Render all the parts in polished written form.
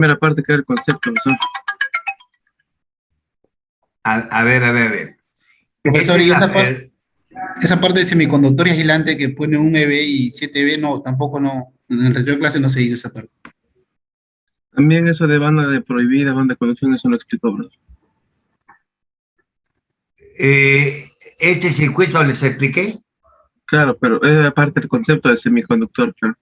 primera parte que era el concepto, ¿no? A ver. Profesor, Esta es y la, esa parte de semiconductor y aislante que pone un EB y 7B, no, tampoco no, en el retiro de clase no se hizo esa parte. También eso de banda de prohibida, banda de conducción, eso lo explicó, bro. este circuito les expliqué, Claro, pero es parte del concepto de semiconductor, claro.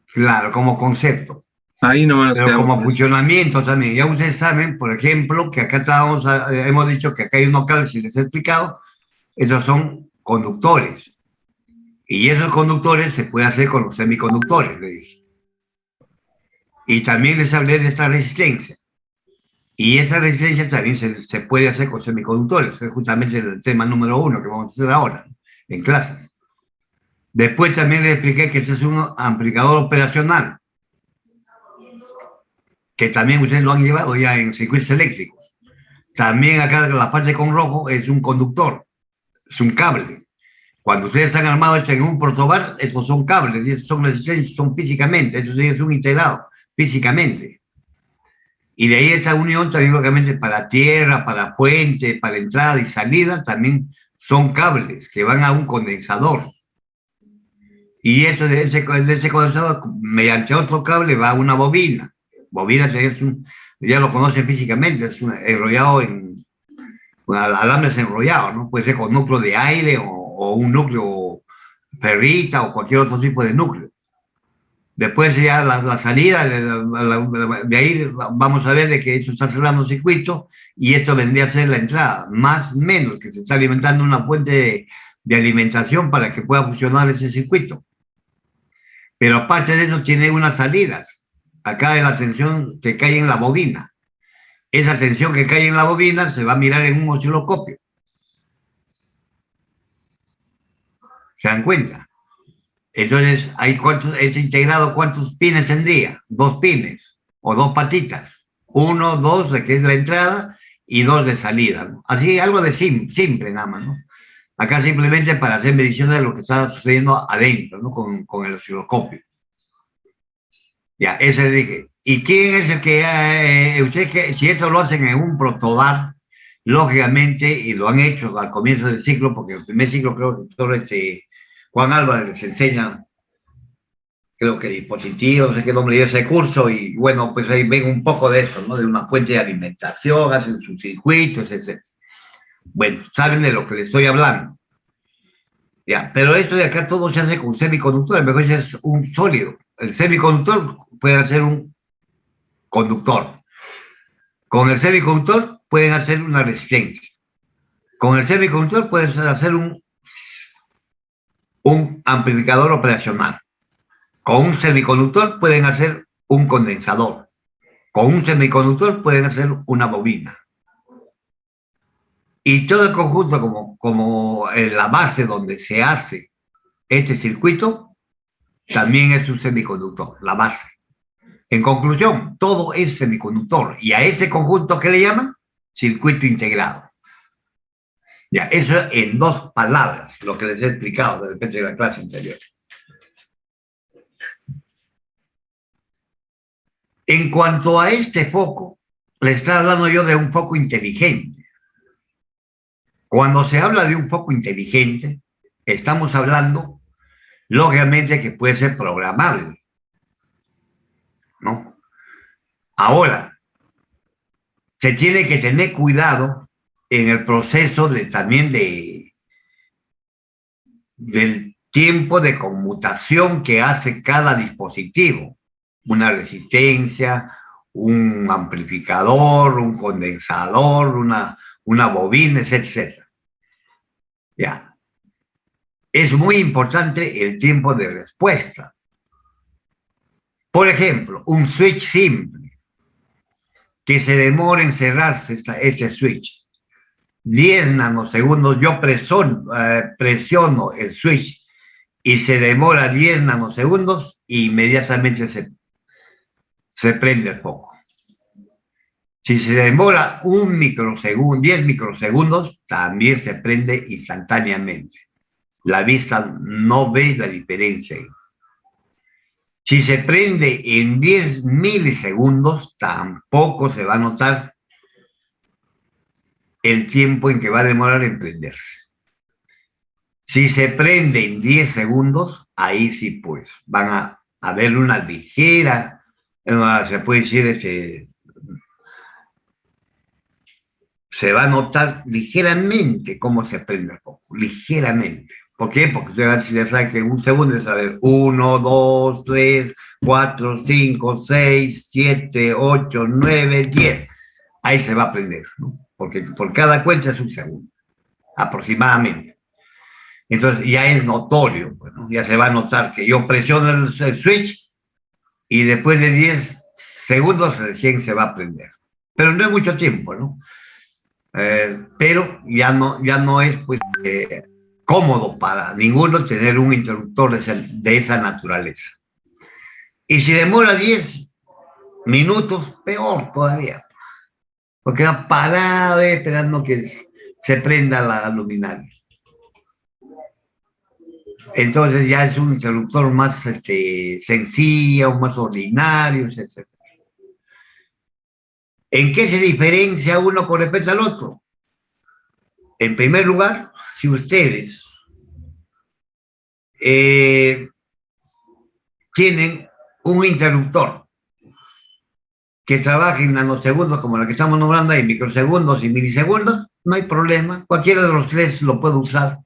claro, como concepto, Ahí nomás nos pero quedamos como con eso. funcionamiento también. Ya ustedes saben, por ejemplo, que acá hemos dicho que acá hay unos cables, y les he explicado, esos son conductores. Y esos conductores se puede hacer con los semiconductores, le dije. Y también les hablé de esta resistencia. Y esa resistencia también se puede hacer con semiconductores. Es justamente el tema número 1 que vamos a hacer ahora en clases. Después también les expliqué que este es un amplificador operacional, que también ustedes lo han llevado ya en circuitos eléctricos. También acá la parte con rojo es un conductor, es un cable. Cuando ustedes han armado esto en un protobar, estos son cables, y estos son resistencias, son físicamente, estos es un integrado físicamente. Y de ahí esta unión también, lógicamente, para tierra, para puente, para entrada y salida, también son cables que van a un condensador. Y eso de ese condensador, mediante otro cable, va a una bobina. Bobina es ya lo conocen físicamente, es enrollado en alambres enrollados, ¿no? Puede ser con núcleo de aire o un núcleo ferrita o cualquier otro tipo de núcleo. Después ya la salida, de ahí vamos a ver de que esto está cerrando circuito y esto vendría a ser la entrada, más o menos, que se está alimentando una fuente de alimentación para que pueda funcionar ese circuito. Pero aparte de eso tiene unas salidas. Acá es la tensión que cae en la bobina. Esa tensión que cae en la bobina se va a mirar en un osciloscopio. ¿Se dan cuenta? Entonces, este integrado, ¿cuántos pines tendría? 2 pines o 2 patitas. 1, 2, de que es la entrada, y 2 de salida, ¿no? Así, algo de simple nada más, ¿no? Acá simplemente para hacer mediciones de lo que está sucediendo adentro, ¿no? Con el osciloscopio. Ya, ese dije. ¿Y quién es el que, si eso lo hacen en un protobar, lógicamente, y lo han hecho al comienzo del ciclo, porque el primer ciclo creo que el doctor Juan Álvarez les enseña, creo que dispositivos, no sé qué nombre lleva ese curso, y bueno, pues ahí ven un poco de eso, ¿no? De una fuente de alimentación, hacen sus circuitos, etc. Bueno, saben de lo que les estoy hablando. Ya, pero esto de acá todo se hace con semiconductores, mejor es un sólido. El semiconductor puede ser un conductor. Con el semiconductor pueden hacer una resistencia. Con el semiconductor pueden hacer un amplificador operacional. Con un semiconductor pueden hacer un condensador. Con un semiconductor pueden hacer una bobina. Y todo el conjunto, como en la base donde se hace este circuito, también es un semiconductor, la base. En conclusión, todo es semiconductor. Y a ese conjunto, ¿qué le llaman? Circuito integrado. Ya, eso en 2 palabras, lo que les he explicado de repente en la clase anterior. En cuanto a este foco, le estaba hablando yo de un foco inteligente. Cuando se habla de un foco inteligente, estamos hablando, lógicamente, que puede ser programable, ¿no? Ahora, se tiene que tener cuidado en el proceso también del tiempo de conmutación que hace cada dispositivo. Una resistencia, un amplificador, un condensador, una bobina, etcétera. Ya. Es muy importante el tiempo de respuesta. Por ejemplo, un switch simple, que se demora en cerrarse este switch. 10 nanosegundos, yo presiono el switch y se demora 10 nanosegundos e inmediatamente se prende el foco. Si se demora 1 microsegundo, 10 microsegundos, también se prende instantáneamente. La vista no ve la diferencia ahí. Si se prende en 10 milisegundos, tampoco se va a notar el tiempo en que va a demorar en prenderse. Si se prende en 10 segundos, ahí sí pues van a ver una ligera, se puede decir, se va a notar ligeramente cómo se prende el foco, ligeramente. ¿Por qué? Porque usted ya sabe que en un segundo es a ver 1, 2, 3, 4, 5, 6, 7, 8, 9, 10. Ahí se va a prender, ¿no? Porque por cada cuenta es un segundo, aproximadamente. Entonces ya es notorio, pues, ¿no? Ya se va a notar que yo presiono el switch y después de 10 segundos recién se va a prender. Pero no es mucho tiempo, ¿no? Pero ya no es pues, cómodo para ninguno tener un interruptor de esa naturaleza. Y si demora 10 minutos, peor todavía, porque va parado esperando que se prenda la luminaria. Entonces ya es un interruptor más sencillo, más ordinario, etc. ¿En qué se diferencia uno con respecto al otro? En primer lugar, si ustedes tienen un interruptor que trabaja en nanosegundos, como el que estamos nombrando ahí, microsegundos y milisegundos, no hay problema, cualquiera de los tres lo puede usar,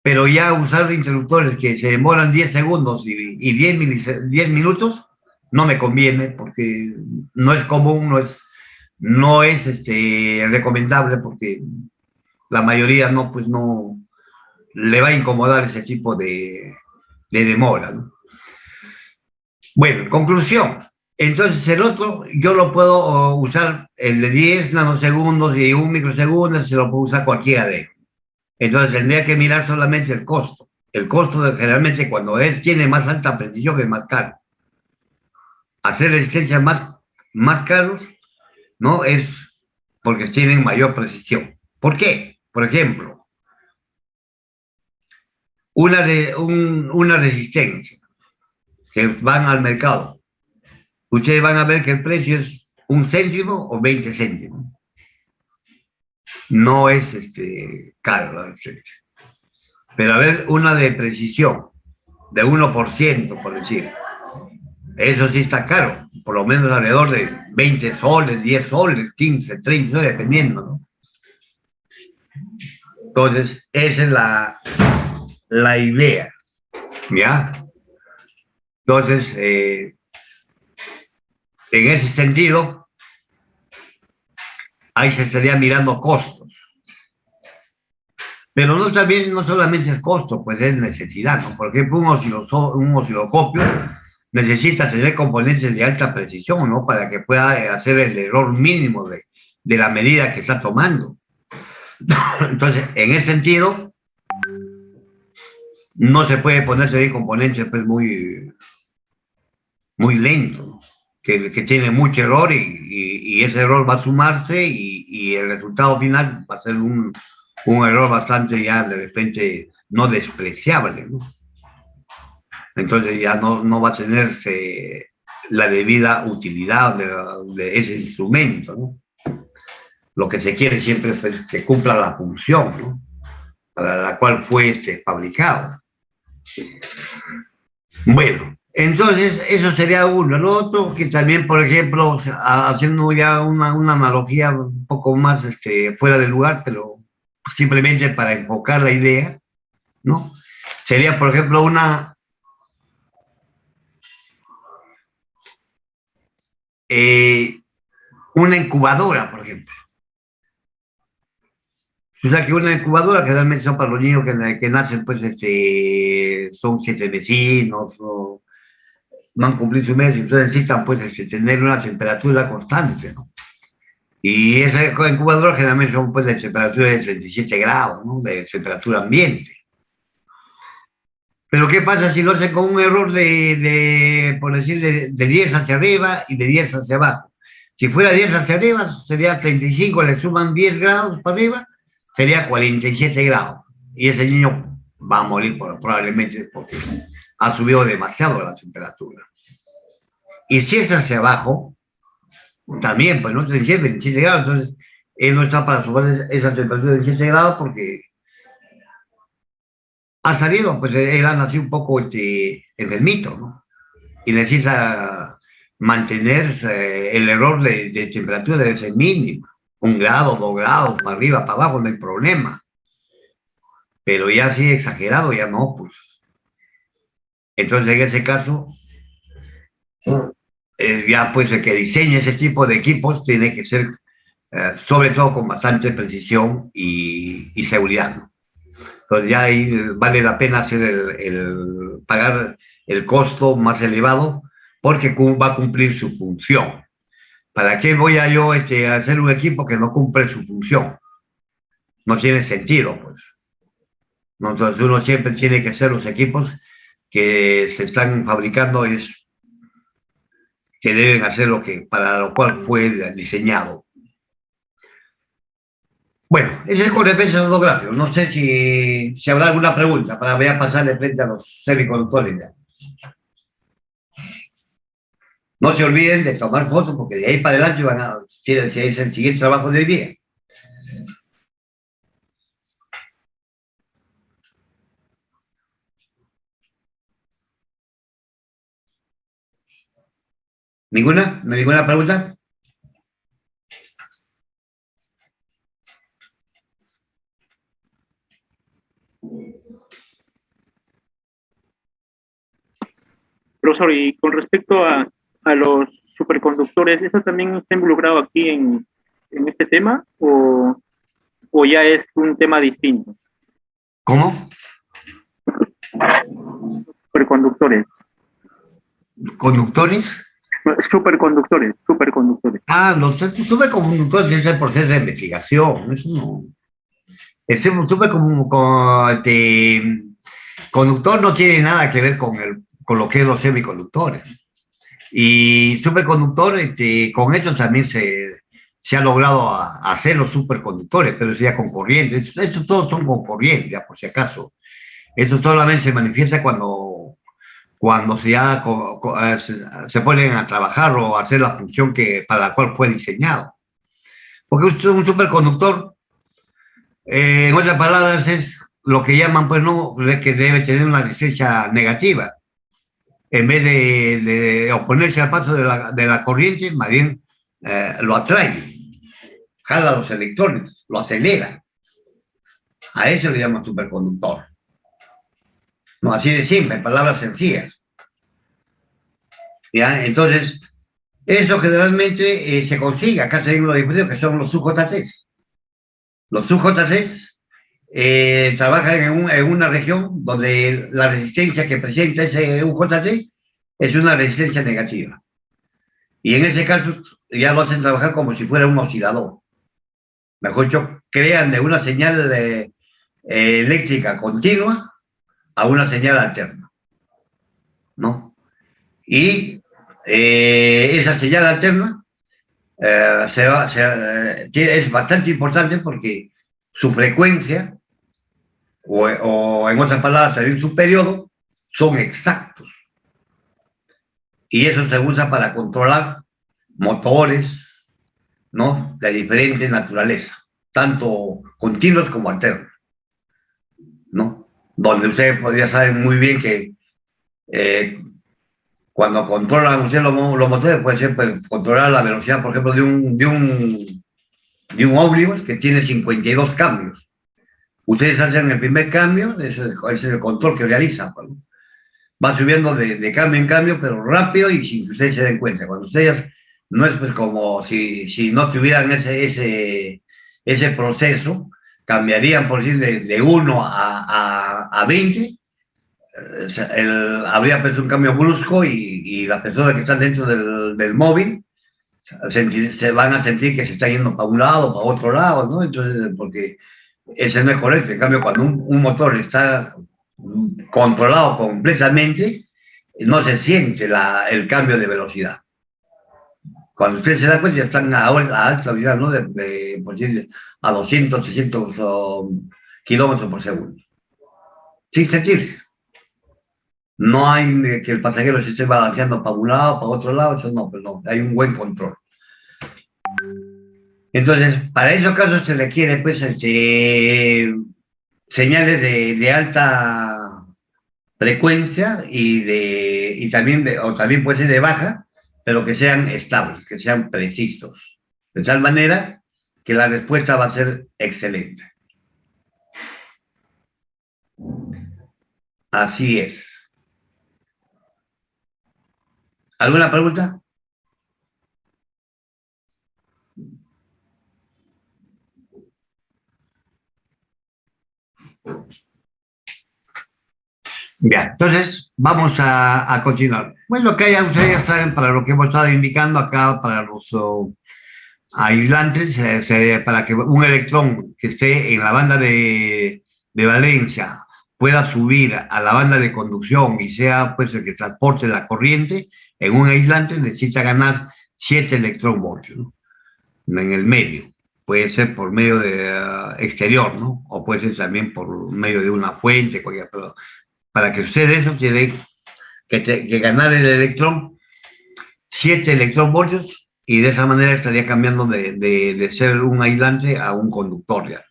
pero ya usar interruptores que se demoran 10 segundos y 10 minutos, no me conviene, porque no es común, no es recomendable, porque la mayoría no le va a incomodar ese tipo de demora, ¿no? Bueno, conclusión. Entonces el otro yo lo puedo usar, el de 10 nanosegundos y 1 microsegundo, se lo puedo usar cualquiera de ellos. Entonces tendría que mirar solamente el costo. El costo generalmente cuando tiene más alta precisión es más caro. Hacer resistencias más caros, ¿no? Es porque tienen mayor precisión. ¿Por qué? Por ejemplo, una resistencia que van al mercado, ustedes van a ver que el precio es 1 céntimo o 20 céntimos. No es caro la resistencia. Pero a ver, una de precisión, de 1%, por decir, eso sí está caro, por lo menos alrededor de 20 soles, 10 soles, 15, 30 soles, dependiendo, ¿no? Entonces, esa es la idea, ¿ya? Entonces, en ese sentido, ahí se estaría mirando costos. Pero no solamente es costo, pues es necesidad, ¿no? Por ejemplo, un osciloscopio necesita tener componentes de alta precisión, ¿no? Para que pueda hacer el error mínimo de la medida que está tomando. Entonces, en ese sentido, no se puede ponerse de componentes pues, muy lentos, ¿no? que tiene mucho error y ese error va a sumarse y el resultado final va a ser un error bastante ya de repente no despreciable, ¿no? Entonces ya no va a tenerse la debida utilidad de ese instrumento, ¿no? Lo que se quiere siempre es que cumpla la función, ¿no? Para la cual fue fabricado. Bueno, entonces eso sería uno. Lo otro que también, por ejemplo, haciendo ya una analogía un poco más fuera de lugar, pero simplemente para enfocar la idea, ¿no? Sería, por ejemplo, una incubadora, por ejemplo. O sea, que una incubadora, que realmente son para los niños que nacen, pues, son 7 vecinos, o no han cumplido su mes, entonces necesitan, pues, tener una temperatura constante, ¿no? Y esa incubadora generalmente son, pues, de temperatura de 37 grados, ¿no? De temperatura ambiente. Pero ¿qué pasa si lo hacen con un error por decir, de 10 hacia arriba y de 10 hacia abajo? Si fuera 10 hacia arriba, sería 35, le suman 10 grados para arriba, sería 47 grados. Y ese niño va a morir probablemente porque ha subido demasiado la temperatura. Y si es hacia abajo, también, pues no 37, 27 grados, entonces él no está para soportar esa temperatura de 27 grados porque ha salido, pues él ha nacido un poco enfermito, ¿no? Y necesita mantener el error de temperatura debe ser mínimo, 1 grado, 2 grados, para arriba, para abajo, no hay problema. Pero ya así exagerado, ya no, pues. Entonces, en ese caso, ya pues el que diseñe ese tipo de equipos tiene que ser, sobre todo con bastante precisión y seguridad, ¿no? Entonces ya ahí vale la pena hacer pagar el costo más elevado porque va a cumplir su función. ¿Para qué voy a yo a hacer un equipo que no cumple su función? No tiene sentido, pues. Entonces uno siempre tiene que hacer los equipos que se están fabricando que deben hacer para lo cual fue diseñado. Bueno, ese es con respecto a los dos gráficos. No sé si habrá alguna pregunta para voy a pasarle frente a los semiconductores ya. No se olviden de tomar fotos porque de ahí para adelante es el siguiente trabajo de hoy día. ¿Ninguna? ¿No hay ninguna pregunta? Profesor, y con respecto a los superconductores, ¿eso también está involucrado aquí en este tema o ya es un tema distinto? ¿Cómo? Superconductores. ¿Conductores? Superconductores. Ah, los superconductores es el proceso de investigación. Eso no. El conductor no tiene nada que ver con lo que es los semiconductores. Y superconductor, con ellos también se ha logrado hacer los superconductores, pero eso ya con corriente. Estos todos son con corriente, ya por si acaso. Eso solamente se manifiesta cuando se ponen a trabajar o a hacer la función para la cual fue diseñado. Porque un superconductor, en otras palabras, es lo que llaman, pues, no, que debe tener una resistencia negativa. En vez de oponerse al paso de la corriente, más bien lo atrae, jala los electrones, lo acelera. A eso le llaman superconductor. No, así de simple, palabras sencillas. ¿Ya? Entonces, eso generalmente se consigue. Acá se ven los dispositivos que son los UJTs. Los UJTs trabajan en una región donde la resistencia que presenta ese UJT es una resistencia negativa. Y en ese caso ya lo hacen trabajar como si fuera un oscilador. Mejor dicho, crean de una señal eléctrica continua a una señal alterna, ¿no? Y esa señal alterna es bastante importante porque su frecuencia, o en otras palabras, también su periodo, son exactos. Y eso se usa para controlar motores, ¿no? De diferente naturaleza, tanto continuos como alternos, ¿no? Donde ustedes podrían saber muy bien que cuando controlan ustedes los motores, puede ser pues, controlar la velocidad, por ejemplo, de un ómnibus que tiene 52 cambios. Ustedes hacen el primer cambio, ese es el control que realizan, ¿no? Va subiendo de cambio en cambio, pero rápido y sin que ustedes se den cuenta. Cuando ustedes, no es pues como si no tuvieran ese proceso, cambiarían, por decir, de 1 a 20, habría pues, un cambio brusco y las personas que están dentro del móvil se van a sentir que se están yendo para un lado, para otro lado, ¿no? Entonces, porque ese no es correcto. En cambio, cuando un motor está controlado completamente, no se siente el cambio de velocidad. Cuando usted se da cuenta, ya están a alta velocidad, ¿no? Por decir, a 200, 300 kilómetros por segundo. Sin sentirse. No hay que el pasajero se esté balanceando para un lado, para otro lado, eso no, pero no, hay un buen control. Entonces, para esos casos se requiere, pues, señales de alta frecuencia y también, o también puede ser de baja, pero que sean estables, que sean precisos, de tal manera que la respuesta va a ser excelente. Así es. ¿Alguna pregunta? Bien, entonces vamos a continuar. Bueno, lo que hay, ustedes ya saben, para lo que hemos estado indicando acá, para los aislantes, para que un electrón que esté en la banda de valencia pueda subir a la banda de conducción y sea pues el que transporte la corriente, en un aislante necesita ganar 7 electronvoltios, ¿no? En el medio. Puede ser por medio de exterior, ¿no? O puede ser también por medio de una fuente, cualquier, pero para que suceda eso tiene que ganar el electrón 7 electronvoltios y de esa manera estaría cambiando de ser un aislante a un conductor ya.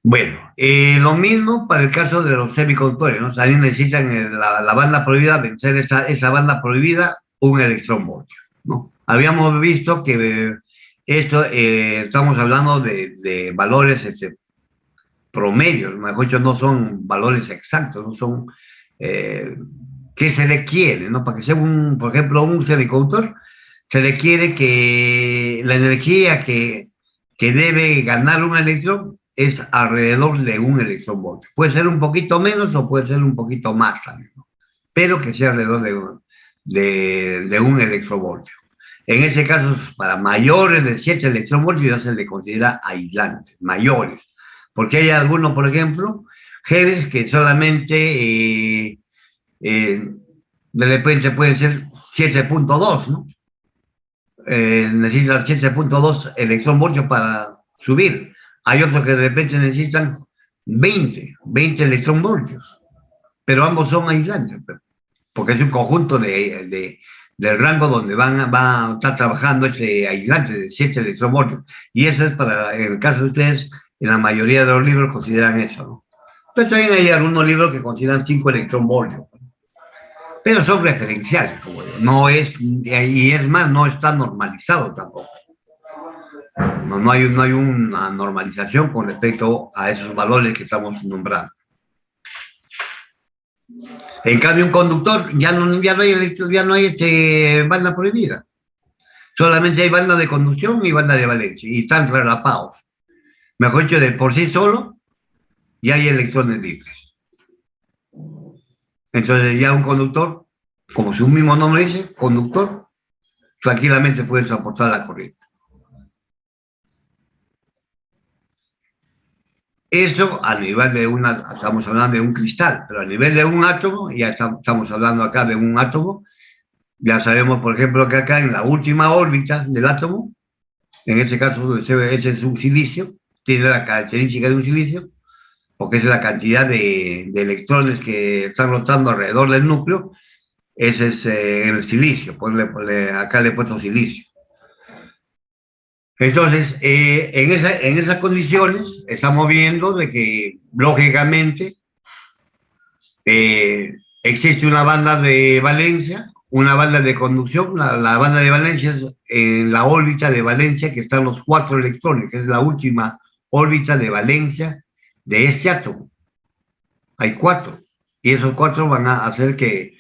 Bueno, lo mismo para el caso de los semiconductores, ¿no? También necesitan la banda prohibida, vencer esa banda prohibida, un electronvoltio, ¿no? Habíamos visto que esto, estamos hablando de valores promedios, mejor dicho, no son valores exactos, no son qué se le quiere, ¿no? Para que sea por ejemplo, un semiconductor, se le quiere que la energía que debe ganar un electrón es alrededor de un electronvoltio. Puede ser un poquito menos o puede ser un poquito más también, ¿no? Pero que sea alrededor de un electronvoltio. En este caso, para mayores de 7 electronvoltios ya se le considera aislante, mayores. Porque hay algunos, por ejemplo, genes que solamente de repente pueden ser 7.2, ¿no? Necesitan 7.2 electronvoltios para subir. Hay otros que de repente necesitan 20 electronvoltios, pero ambos son aislantes, porque es un conjunto del rango donde va a estar trabajando ese aislante de 7 electronvoltios. Y eso es para, en el caso de ustedes, en la mayoría de los libros consideran eso, ¿no? Pero también hay algunos libros que consideran 5 electronvoltios, pero son referenciales, como digo. No es, y es más, no está normalizado tampoco. No hay una normalización con respecto a esos valores que estamos nombrando. En cambio, un conductor ya no hay banda prohibida. Solamente hay banda de conducción y banda de valencia, y están relapados. Mejor dicho, de por sí solo, ya hay electrones libres. Entonces ya un conductor, como su mismo nombre dice, conductor, tranquilamente puede transportar la corriente. Eso a nivel de estamos hablando de un cristal, pero a nivel de un átomo, ya estamos hablando acá de un átomo, ya sabemos, por ejemplo, que acá en la última órbita del átomo, en este caso ese es un silicio, tiene la característica de un silicio, porque es la cantidad de electrones que están rotando alrededor del núcleo, ese es el silicio, acá le he puesto silicio. Entonces, en esas condiciones, estamos viendo de que, lógicamente, existe una banda de valencia, una banda de conducción. La banda de valencia es en la órbita de valencia que están los 4 electrones, que es la última órbita de valencia de este átomo. Hay 4, y esos 4 van a hacer que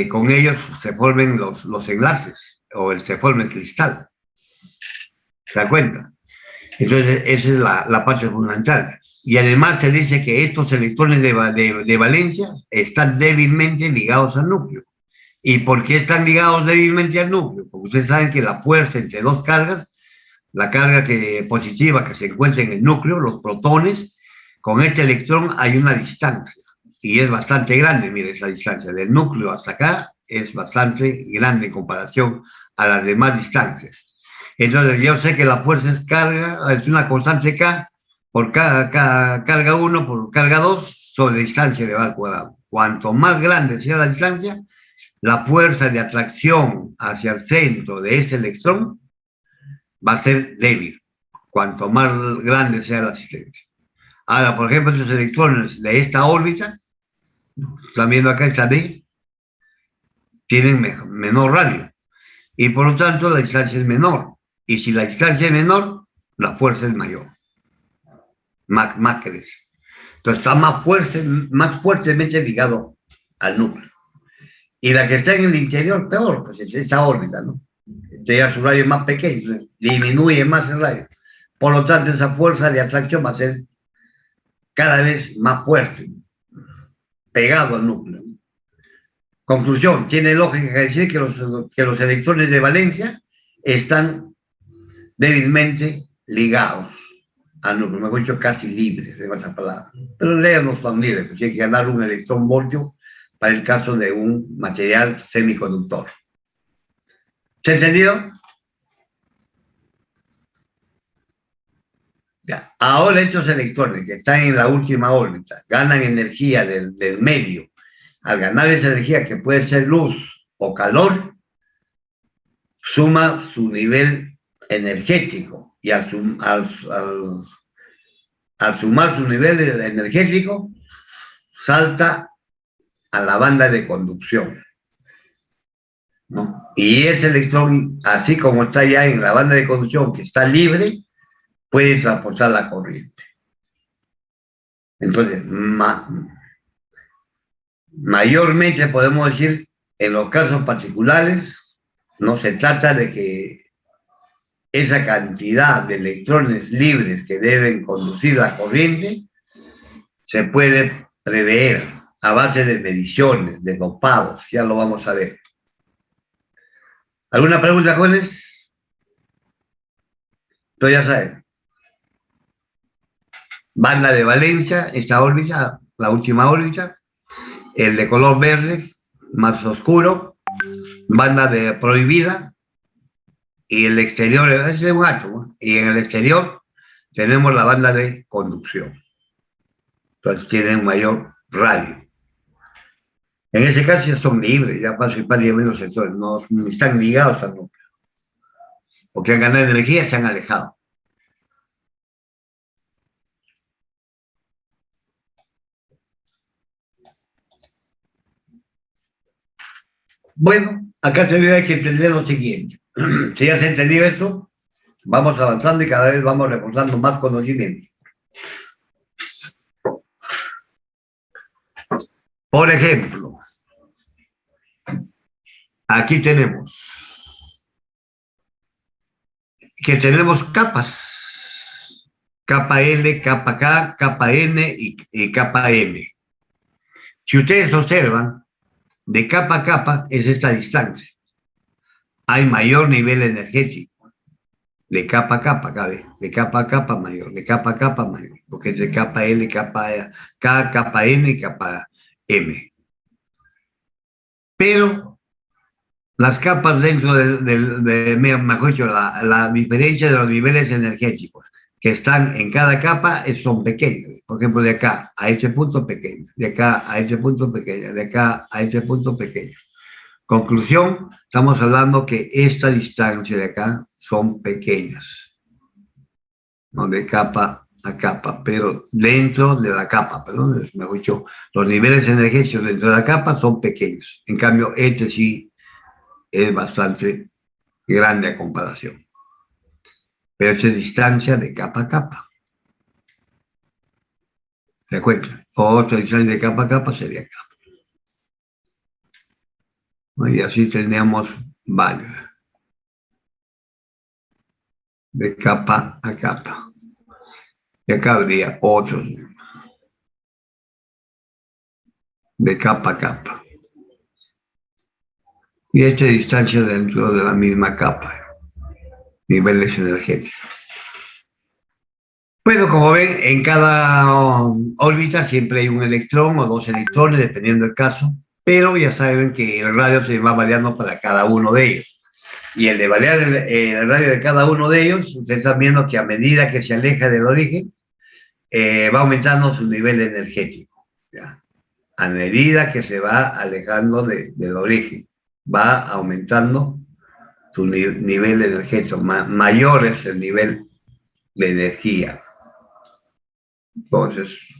con ellos se formen los enlaces, o se forme el cristal. ¿Se da cuenta? Entonces, esa es la parte fundamental. Y además se dice que estos electrones de valencia están débilmente ligados al núcleo. ¿Y por qué están ligados débilmente al núcleo? Porque ustedes saben que la fuerza entre dos cargas, la carga positiva que se encuentra en el núcleo, los protones, con este electrón hay una distancia. Y es bastante grande, mire, esa distancia. Del núcleo hasta acá es bastante grande en comparación a las demás distancias. Entonces, yo sé que la fuerza es una constante K por carga 1 por carga 2 sobre distancia elevada al cuadrado. Cuanto más grande sea la distancia, la fuerza de atracción hacia el centro de ese electrón va a ser débil, cuanto más grande sea la asistencia. Ahora, por ejemplo, esos electrones de esta órbita, están viendo acá esta B, tienen menor radio, y por lo tanto la distancia es menor. Y si la distancia es menor, la fuerza es mayor, más crece. Entonces está más fuertemente ligado al núcleo. Y la que está en el interior, peor, pues es esa órbita, ¿no? Ya su radio es más pequeño, disminuye más el radio. Por lo tanto, esa fuerza de atracción va a ser cada vez más fuerte, pegado al núcleo. Conclusión, tiene lógica decir que los electrones de valencia están débilmente ligados al núcleo, mejor dicho, casi libres, en otras palabras. Pero en realidad no están libres, pues hay que ganar un electrón voltio para el caso de un material semiconductor. ¿Se ha entendido? Ya. Ahora estos electrones que están en la última órbita ganan energía del medio. Al ganar esa energía, que puede ser luz o calor, suma su nivel energético. Y al sumar su nivel energético, salta a la banda de conducción, ¿no? Y ese electrón, así como está ya en la banda de conducción, que está libre, puede transportar la corriente. Entonces, mayormente podemos decir, en los casos particulares, no se trata de que esa cantidad de electrones libres que deben conducir la corriente se puede prever a base de mediciones, de dopados, ya lo vamos a ver. ¿Alguna pregunta, jóvenes? Entonces ya saben. Banda de valencia, esta órbita, la última órbita, el de color verde, más oscuro, banda de prohibida, y el exterior es de un átomo, y en el exterior tenemos la banda de conducción. Entonces tienen un mayor radio. En ese caso ya son libres, ya pasan menos sectores, no están ligados al núcleo. Porque han ganado energía, se han alejado. Bueno, acá hay que entender lo siguiente. Si ya se ha entendido eso, vamos avanzando y cada vez vamos reforzando más conocimiento. Por ejemplo, aquí tenemos que tenemos capas. Capa L, capa K, capa N y capa M. Si ustedes observan, de capa a capa es esta distancia. Hay mayor nivel energético. De capa a capa, cabe. De capa a capa mayor. De capa a capa mayor. Porque es de capa L, capa K, capa N y capa M. Pero las capas dentro mejor dicho, la diferencia de los niveles energéticos que están en cada capa son pequeños. Por ejemplo, de acá a este punto pequeño, de acá a este punto pequeño, de acá a este punto pequeño. Conclusión, estamos hablando que esta distancia de acá son pequeñas, no de capa a capa, pero dentro de la capa, perdón, mejor dicho, los niveles energéticos dentro de la capa son pequeños. En cambio, este sí es bastante grande a comparación. Pero esta es distancia de capa a capa. ¿Se acuerdan? Otra distancia de capa a capa sería capa. Y así tendríamos varios. De capa a capa. Y acá habría otros. De capa a capa. Y esta distancia dentro de la misma capa. Niveles energéticos. Bueno, como ven, en cada órbita siempre hay un electrón o dos electrones, dependiendo del caso, pero ya saben que el radio se va variando para cada uno de ellos. Y el de variar el radio de cada uno de ellos, ustedes están viendo que a medida que se aleja del origen, va aumentando su nivel energético. ¿ya? A medida que se va alejando del origen, va aumentando su nivel energético, mayor es el nivel de energía. Entonces,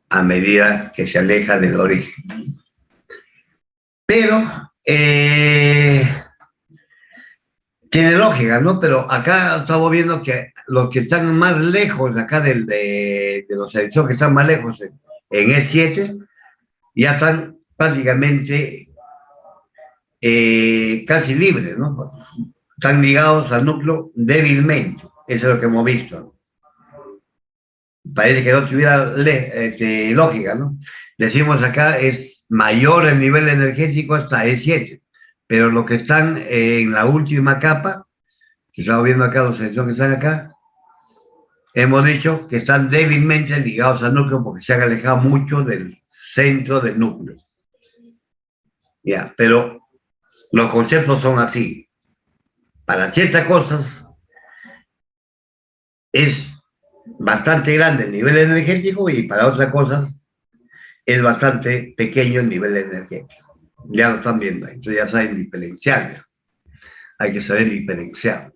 a medida que se aleja del origen. Pero, tiene lógica, ¿no? Pero acá estamos viendo que los que están más lejos acá de los electrones que están más lejos en E7, ya están prácticamente casi libres, ¿no? Están ligados al núcleo débilmente, eso es lo que hemos visto, ¿no? Parece que no tuviera lógica, ¿no? Decimos acá es mayor el nivel energético hasta E7, pero los que están en la última capa, que estamos viendo acá, los electrones que están acá, hemos dicho que están débilmente ligados al núcleo porque se han alejado mucho del centro del núcleo. Ya, pero los conceptos son así. Para ciertas cosas es bastante grande el nivel energético y para otras cosas es bastante pequeño el nivel energético. Ya lo están viendo, entonces ya saben diferenciar. Hay que saber diferenciar.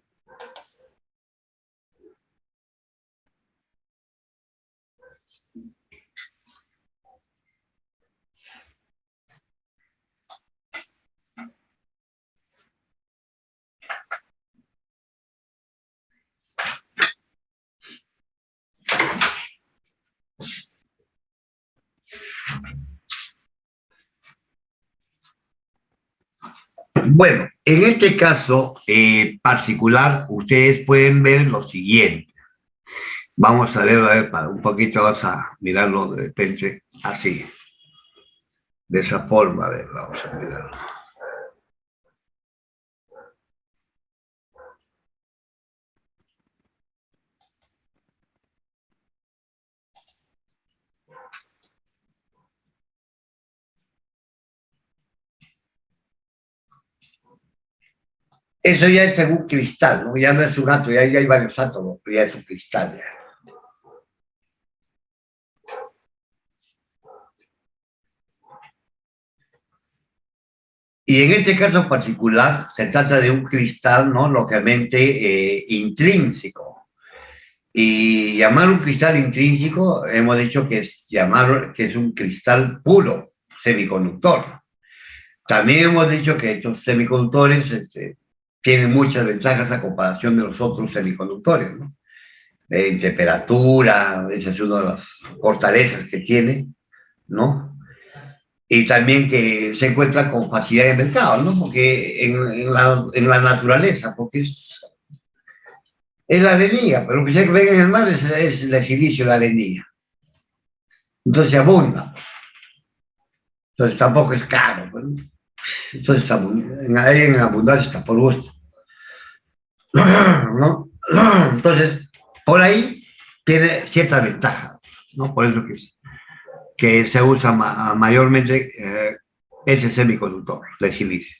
Bueno, en este caso particular, ustedes pueden ver lo siguiente. Vamos a verlo, a ver, para un poquito, vamos a mirarlo de repente así. De esa forma, a ver, vamos a mirarlo. Eso ya es en un cristal, ¿no? Ya no es un átomo, ya hay varios átomos, pero ya es un cristal. Ya. Y en este caso particular se trata de un cristal, ¿no? Lógicamente intrínseco. Y llamar un cristal intrínseco, hemos dicho que es un cristal puro, semiconductor. También hemos dicho que estos semiconductores tienen muchas ventajas a comparación de los otros semiconductores, ¿no? En temperatura, esa es una de las fortalezas que tiene, ¿no? Y también que se encuentra con facilidad en el mercado, ¿no? Porque en la naturaleza, porque es la arenilla, pero lo que se ve en el mar es el silicio, la arenilla. Entonces abunda. Entonces tampoco es caro, ¿no? Entonces en abundancia está por gusto, ¿no? Entonces, por ahí tiene cierta ventaja, ¿no? Por eso que se usa mayormente ese semiconductor de silicio.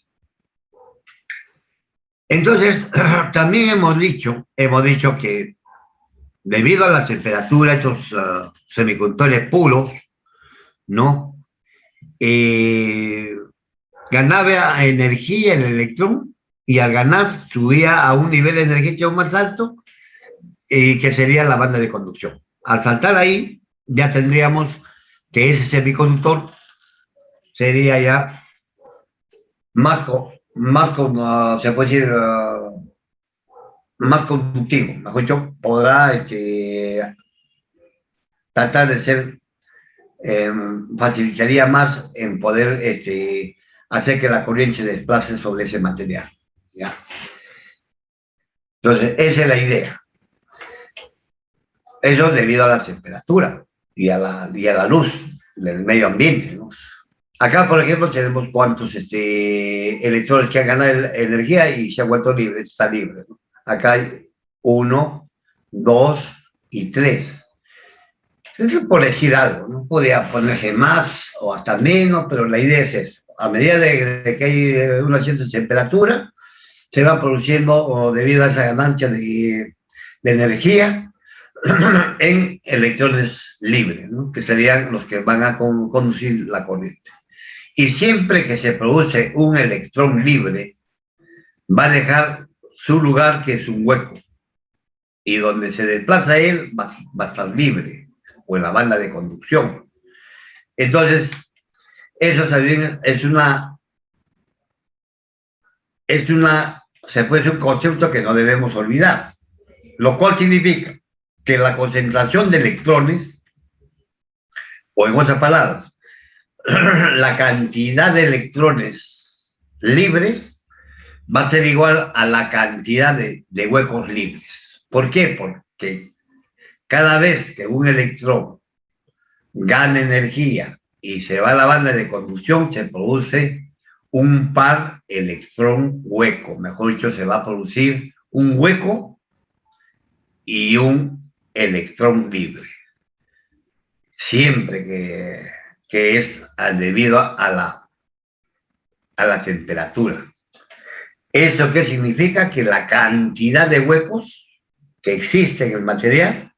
Entonces, también hemos dicho que debido a la temperatura, estos semiconductores puros, ¿no? Ganaba energía el electrón y al ganar subía a un nivel energético más alto que sería la banda de conducción. Al saltar ahí ya tendríamos que ese semiconductor sería ya se puede decir, más conductivo, mejor dicho, podrá tratar de ser, facilitaría más en poder hacer que la corriente se desplace sobre ese material, ¿ya? Entonces, esa es la idea. Eso debido a la temperatura y a la luz del medio ambiente, ¿no? Acá, por ejemplo, tenemos cuántos electrones que han ganado energía y se han vuelto libres, están libres, ¿no? Acá hay 1, 2 y 3. Eso es por decir algo, ¿no? Podría ponerse más o hasta menos, pero la idea es eso. A medida de que hay una cierta temperatura, se va produciendo, o debido a esa ganancia de energía, en electrones libres, ¿no? Que serían los que van a conducir la corriente. Y siempre que se produce un electrón libre, va a dejar su lugar, que es un hueco. Y donde se desplaza él, va a estar libre, o en la banda de conducción. Entonces, eso también se puede ser un concepto que no debemos olvidar. Lo cual significa que la concentración de electrones, o en otras palabras, la cantidad de electrones libres va a ser igual a la cantidad de huecos libres. ¿Por qué? Porque cada vez que un electrón gana energía y se va a la banda de conducción, se produce un par electrón-hueco. Mejor dicho, se va a producir un hueco y un electrón libre. Siempre que es debido a la temperatura. ¿Eso qué significa? Que la cantidad de huecos que existe en el material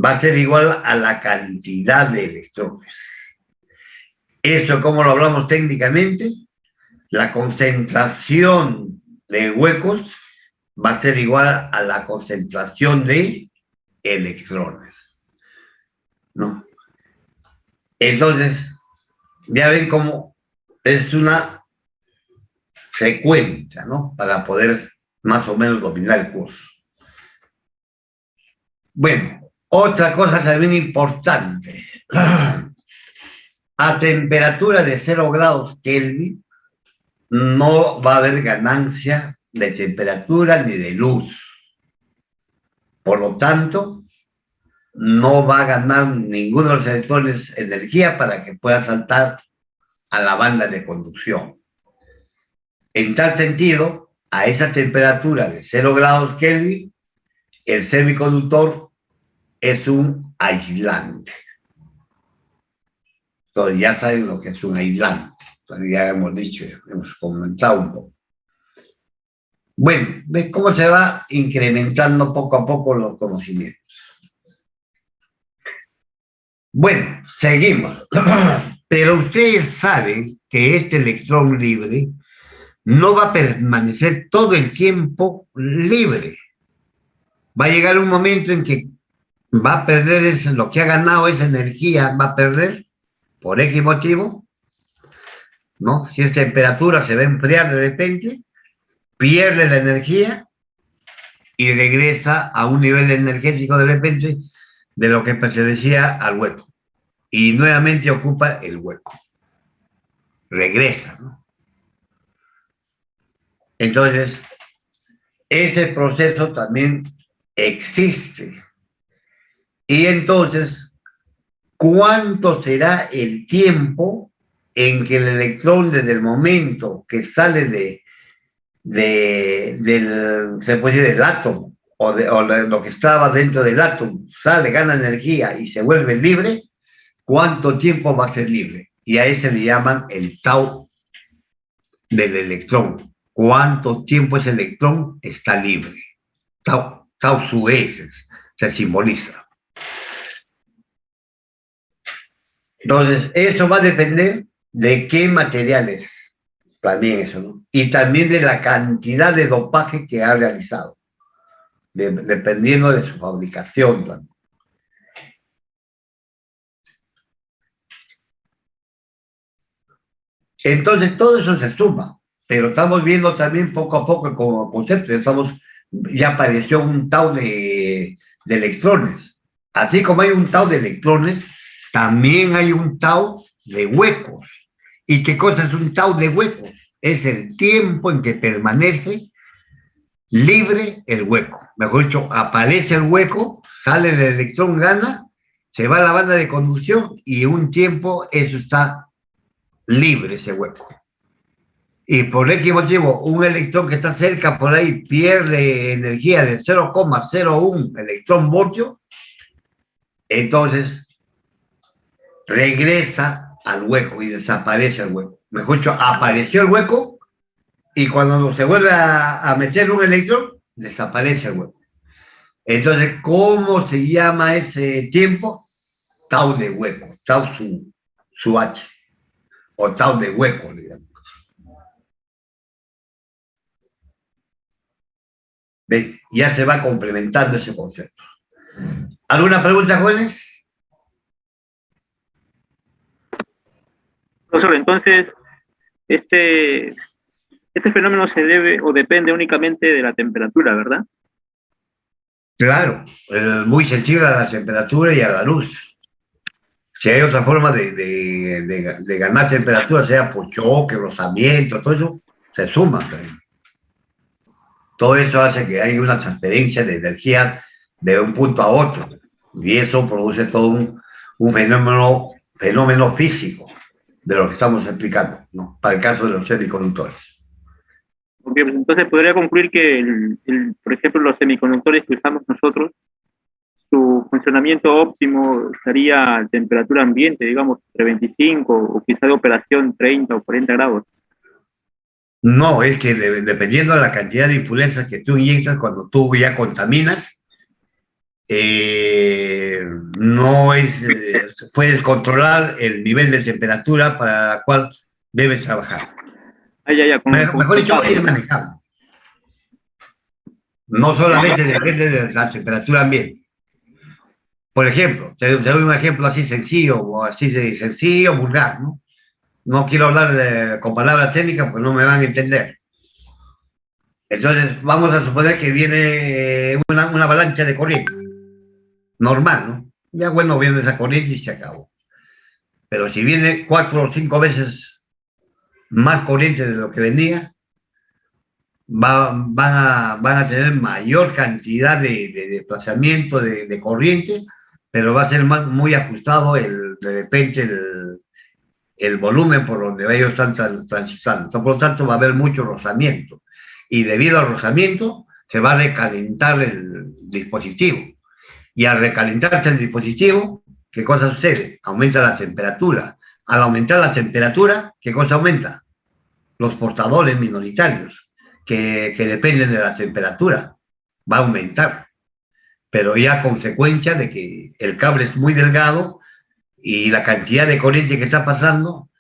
va a ser igual a la cantidad de electrones. ¿Eso cómo lo hablamos técnicamente? La concentración de huecos va a ser igual a la concentración de electrones, ¿no? Entonces, ya ven cómo es una secuencia, ¿no? Para poder más o menos dominar el curso. Bueno, otra cosa también importante. A temperatura de 0 grados Kelvin no va a haber ganancia de temperatura ni de luz. Por lo tanto, no va a ganar ninguno de los electrones energía para que pueda saltar a la banda de conducción. En tal sentido, a esa temperatura de 0 grados Kelvin, el semiconductor es un aislante. Entonces ya saben lo que es un aislante. Entonces ya hemos dicho, hemos comentado un poco. Bueno, ¿ves cómo se va incrementando poco a poco los conocimientos? Bueno, seguimos. Pero ustedes saben que este electrón libre no va a permanecer todo el tiempo libre. Va a llegar un momento en que va a perder lo que ha ganado, esa energía, va a perder por X motivo, ¿no? Si es temperatura, se va a enfriar de repente, pierde la energía y regresa a un nivel energético de repente de lo que pertenecía al hueco. Y nuevamente ocupa el hueco. Regresa, ¿no? Entonces, ese proceso también existe. Y entonces, ¿cuánto será el tiempo en que el electrón, desde el momento que sale se puede decir, del átomo, o de lo que estaba dentro del átomo, sale, gana energía y se vuelve libre? ¿Cuánto tiempo va a ser libre? Y a ese le llaman el tau del electrón. ¿Cuánto tiempo ese electrón está libre? Tau su E se simboliza. Entonces, eso va a depender de qué materiales, también eso, ¿no? Y también de la cantidad de dopaje que ha realizado, dependiendo de su fabricación también. Entonces, todo eso se suma, pero estamos viendo también poco a poco como concepto. Ya apareció un tau de electrones. Así como hay un tau de electrones, también hay un tau de huecos. ¿Y qué cosa es un tau de huecos? Es el tiempo en que permanece libre el hueco. Mejor dicho, aparece el hueco, sale el electrón, gana, se va a la banda de conducción y en un tiempo eso está libre, ese hueco. Y por X motivo, un electrón que está cerca por ahí pierde energía de 0,01 electrón voltio, entonces regresa al hueco y desaparece el hueco. Mejor dicho, apareció el hueco y cuando se vuelve a meter un electrón, desaparece el hueco. Entonces, ¿cómo se llama ese tiempo? Tau de hueco, tau su H, o tau de hueco, le llaman. ¿Ven? Ya se va complementando ese concepto. ¿Alguna pregunta, jóvenes? Profesor, entonces, este fenómeno se debe o depende únicamente de la temperatura, ¿verdad? Claro, muy sensible a la temperatura y a la luz. Si hay otra forma de ganar temperatura, sea por choque, rozamiento, todo eso, se suma también. Todo eso hace que haya una transferencia de energía de un punto a otro. Y eso produce todo un fenómeno físico de lo que estamos explicando, ¿no? Para el caso de los semiconductores. Porque, pues, entonces podría concluir que, por ejemplo, los semiconductores que usamos nosotros, su funcionamiento óptimo estaría a temperatura ambiente, digamos, entre 25 o quizá de operación 30 o 40 grados. No, es que dependiendo de la cantidad de impurezas que tú inyectas cuando tú ya contaminas, no es, puedes controlar el nivel de temperatura para la cual debes trabajar. Ya, Mejor dicho, es manejable. No solamente depende de la temperatura ambiente. Por ejemplo, te doy un ejemplo así sencillo, o así de sencillo, vulgar, ¿no? No quiero hablar con palabras técnicas porque no me van a entender. Entonces, vamos a suponer que viene una avalancha de corriente. Normal, ¿no? Ya bueno, viene esa corriente y se acabó. Pero si viene 4 o 5 veces más corriente de lo que venía, van a tener mayor cantidad de desplazamiento de corriente, pero va a ser muy ajustado de repente el volumen por donde ellos están transitando. Entonces, por lo tanto, va a haber mucho rozamiento. Y debido al rozamiento, se va a recalentar el dispositivo. Y al recalentarse el dispositivo, ¿qué cosa sucede? Aumenta la temperatura. Al aumentar la temperatura, ¿qué cosa aumenta? Los portadores minoritarios, que dependen de la temperatura. Va a aumentar. Pero ya a consecuencia de que el cable es muy delgado y la cantidad de corriente que está pasando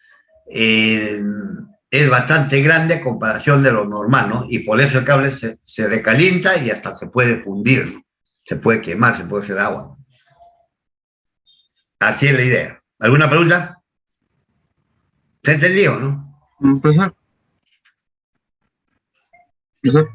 es bastante grande a comparación de lo normal, ¿no? Y por eso el cable se recalienta y hasta se puede fundir, ¿no? Se puede quemar, se puede hacer agua. Así es la idea. ¿Alguna pregunta? ¿Se entendió, no? Profesor, profesor.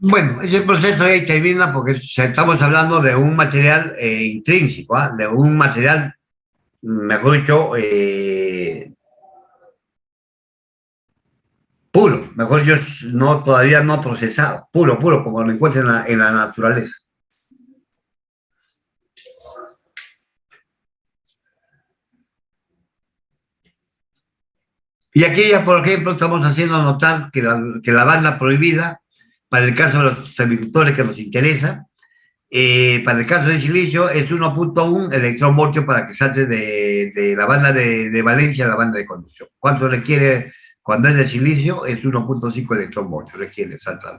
Bueno, ese proceso ahí termina porque estamos hablando de un material intrínseco, ¿eh? De un material, mejor dicho, puro, mejor dicho, no, todavía no procesado, puro, como lo encuentran en la naturaleza. Y aquí ya, por ejemplo, estamos haciendo notar que la banda prohibida, para el caso de los semiconductores que nos interesa, para el caso de silicio es 1.1 electronvoltios para que salte de la banda de valencia a la banda de conducción. ¿Cuánto requiere cuando es de silicio? Es 1.5 electronvoltios, requiere saltar.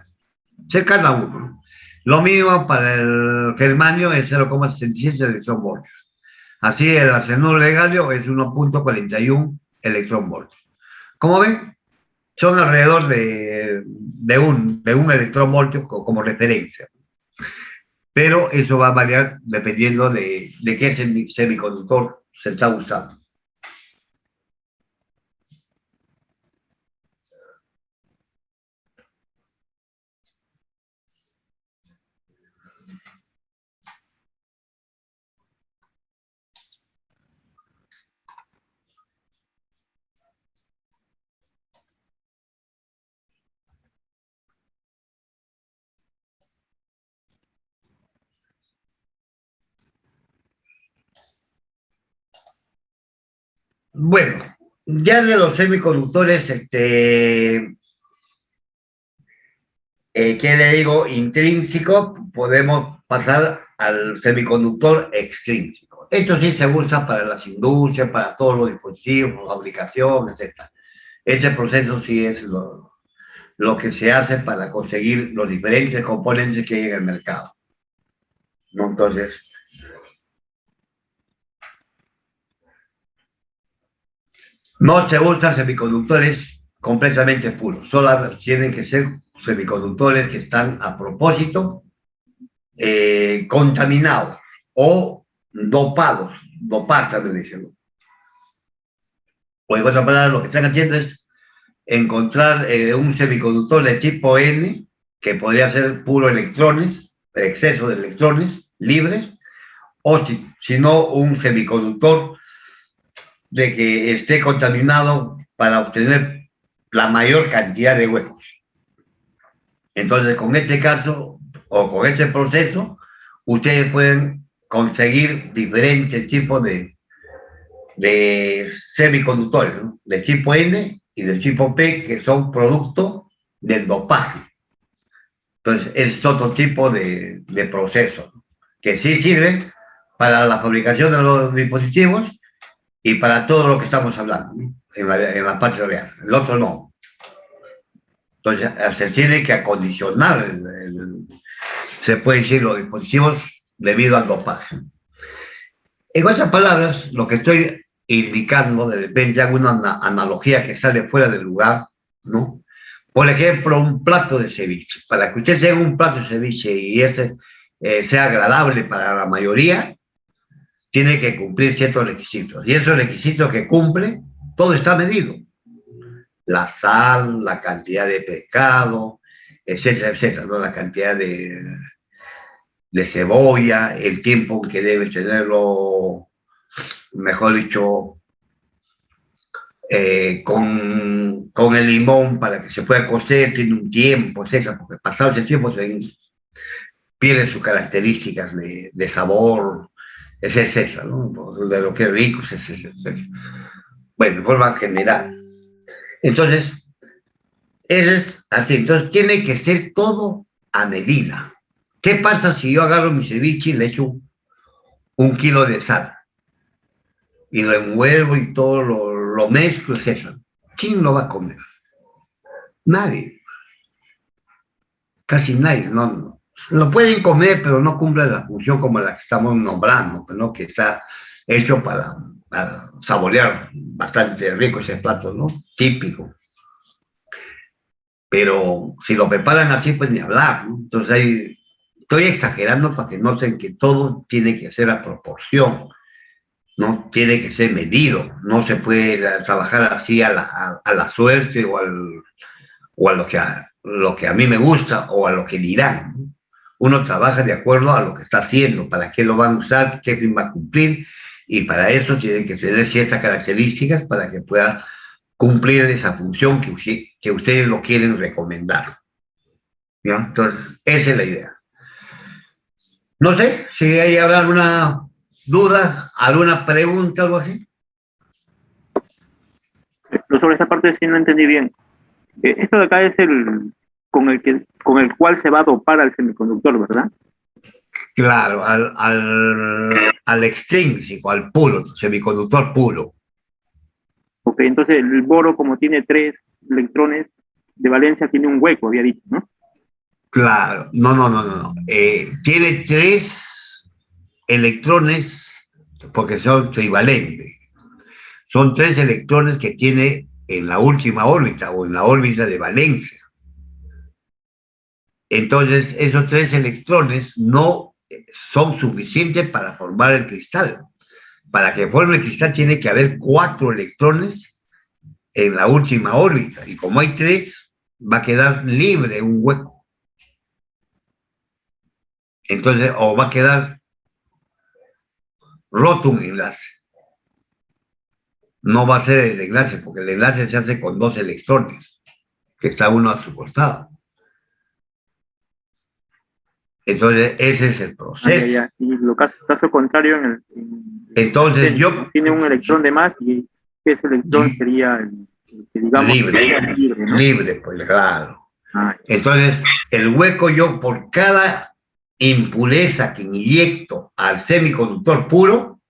Cercano a 1, ¿no? Lo mismo para el germanio es 0,67 electronvoltios. Así el arsenuro de galio es 1.41 electronvoltios. Como ven, son alrededor de un electronvoltio como referencia. Pero eso va a variar dependiendo de qué semiconductor se está usando. Bueno, ya de los semiconductores, ¿qué le digo? Intrínseco, podemos pasar al semiconductor extrínseco. esto sí se usa para las industrias, para todos los dispositivos, fabricación, etc. Este proceso sí es lo que se hace para conseguir los diferentes componentes que hay en el mercado, ¿no? Entonces, no se usan semiconductores completamente puros, solo tienen que ser semiconductores que están a propósito contaminados o dopados, dopar también dicen. O en otras palabras, lo que están haciendo es encontrar un semiconductor de tipo N, que podría ser puro electrones, exceso de electrones libres, o si no, un semiconductor de que esté contaminado para obtener la mayor cantidad de huecos. Entonces, con este caso, o con este proceso, ustedes pueden conseguir diferentes tipos de semiconductores, ¿no? De tipo N y del tipo P, que son producto del dopaje. Entonces, es otro tipo de proceso, ¿no? Que sí sirve para la fabricación de los dispositivos y para todo lo que estamos hablando, ¿no? En la parte real. El otro no. Entonces, se tiene que acondicionar, se puede decir, los dispositivos debido al dopaje. En otras palabras, lo que estoy indicando, de repente hago una analogía que sale fuera del lugar, ¿no? Por ejemplo, un plato de ceviche. Para que usted tenga un plato de ceviche y ese sea agradable para la mayoría, tiene que cumplir ciertos requisitos. Y esos requisitos que cumple, todo está medido. La sal, la cantidad de pescado, etcétera, etcétera, ¿no? La cantidad de cebolla, el tiempo que debe tenerlo, mejor dicho, con el limón para que se pueda cocer, tiene un tiempo, etcétera, porque pasado ese tiempo pierde sus características de sabor, etcétera, ¿no? De lo que es rico, etcétera. Bueno, de forma general. Entonces, eso es así. Entonces, tiene que ser todo a medida. ¿Qué pasa si yo agarro mi ceviche y le echo un kilo de sal? Y lo envuelvo y todo lo mezclo, etc. ¿Quién lo va a comer? Nadie. Casi nadie. No. Lo pueden comer, pero no cumple la función como la que estamos nombrando, ¿no? Que está hecho para saborear bastante rico ese plato, ¿no? Típico. Pero si lo preparan así, pues ni hablar, ¿no? Entonces estoy exagerando para que noten que todo tiene que ser a proporción, ¿no? Tiene que ser medido, no se puede trabajar así a la suerte o a lo que a mí me gusta o a lo que dirán, ¿no? Uno trabaja de acuerdo a lo que está haciendo, para qué lo van a usar, qué fin va a cumplir, y para eso tienen que tener ciertas características para que pueda cumplir esa función que ustedes lo quieren recomendar, ¿ya? Entonces, esa es la idea. No sé si hay alguna duda, alguna pregunta, algo así. Pero sobre esa parte sí no entendí bien. Esto de acá es con el cual se va a dopar al semiconductor, ¿verdad? Claro, al extrínseco, al puro, semiconductor puro. Ok, entonces el boro, como tiene 3 electrones de valencia, tiene un hueco, había dicho, ¿no? Claro, no. Tiene 3 electrones porque son trivalentes. Son 3 electrones que tiene en la última órbita o en la órbita de valencia. Entonces, esos 3 electrones no son suficientes para formar el cristal. Para que forme el cristal tiene que haber 4 electrones en la última órbita. Y como hay 3, va a quedar libre un hueco. Entonces, o va a quedar roto un enlace. No va a ser el enlace, porque el enlace se hace con 2 electrones, que está uno a su costado. Entonces, ese es el proceso. Y lo caso contrario, Entonces, tiene un electrón de más y ese electrón sería el que, digamos, libre, ¿no? Libre, pues claro. Entonces, el hueco yo por cada impureza que inyecto al semiconductor puro,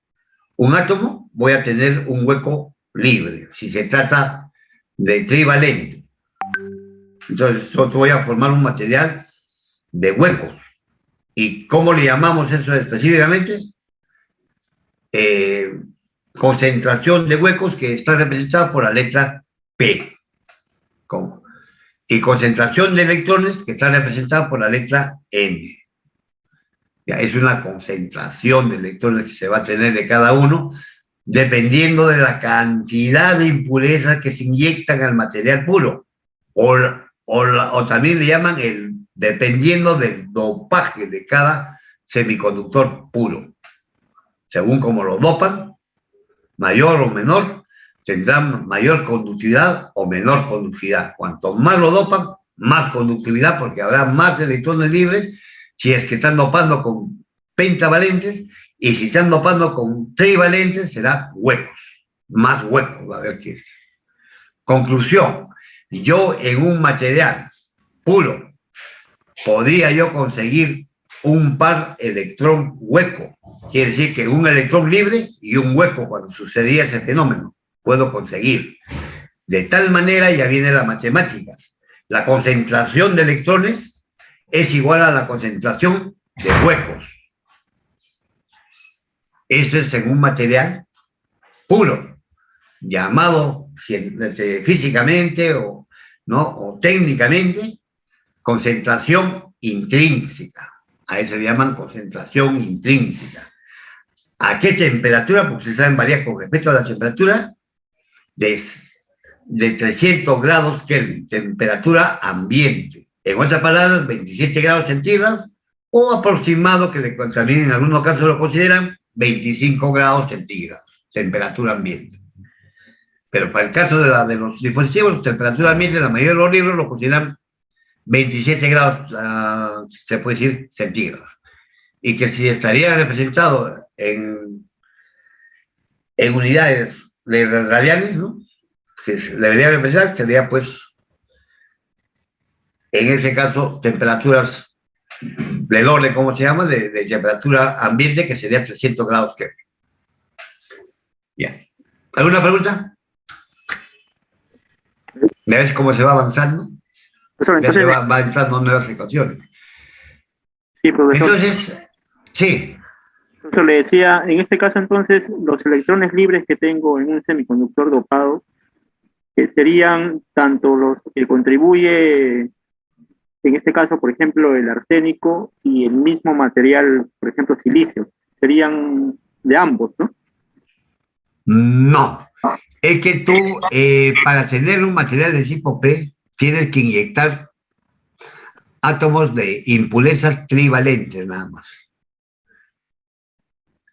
un átomo, voy a tener un hueco libre, si se trata de trivalente. Entonces, yo voy a formar un material de huecos. ¿Y cómo le llamamos eso específicamente? Concentración de huecos que está representada por la letra P. ¿Cómo? Y concentración de electrones que está representada por la letra M. Ya, es una concentración de electrones que se va a tener de cada uno, dependiendo de la cantidad de impurezas que se inyectan al material puro. O también le llaman dependiendo del dopaje de cada semiconductor puro. Según como lo dopan, mayor o menor, tendrán mayor conductividad o menor conductividad. Cuanto más lo dopan, más conductividad, porque habrá más electrones libres si es que están dopando con pentavalentes, y si están dopando con trivalentes, será huecos. Más huecos va a haber que... Conclusión. Yo en un material puro podría yo conseguir un par electrón hueco. Quiere decir que un electrón libre y un hueco, cuando sucedía ese fenómeno, puedo conseguir. De tal manera ya viene la matemática. La concentración de electrones es igual a la concentración de huecos. Eso es en un material puro, llamado físicamente o técnicamente concentración intrínseca. A eso se llaman concentración intrínseca. ¿A qué temperatura? Porque ustedes saben, varía con respecto a la temperatura de 300 grados Kelvin, temperatura ambiente. En otras palabras, 27 grados centígrados, o aproximado, que también en algunos casos lo consideran, 25 grados centígrados, temperatura ambiente. Pero para el caso de los dispositivos, temperatura ambiente, la mayoría de los libros lo consideran 27 grados, se puede decir, centígrados. Y que si estaría representado en unidades radianes, ¿no? Que debería representar, sería pues, en ese caso, temperaturas del orden, ¿cómo se llama? De temperatura ambiente, que sería 300 grados Kelvin. Bien. ¿Alguna pregunta? ¿Me ves cómo se va avanzando? Ya se va entrando nuevas ecuaciones. Sí, profesor. Entonces, sí. Yo le decía, en este caso entonces, los electrones libres que tengo en un semiconductor dopado, que serían tanto los que contribuye, en este caso, por ejemplo, el arsénico y el mismo material, por ejemplo, silicio, serían de ambos, ¿no? No. Es que tú, para tener un material de tipo P, tienes que inyectar átomos de impurezas trivalentes nada más.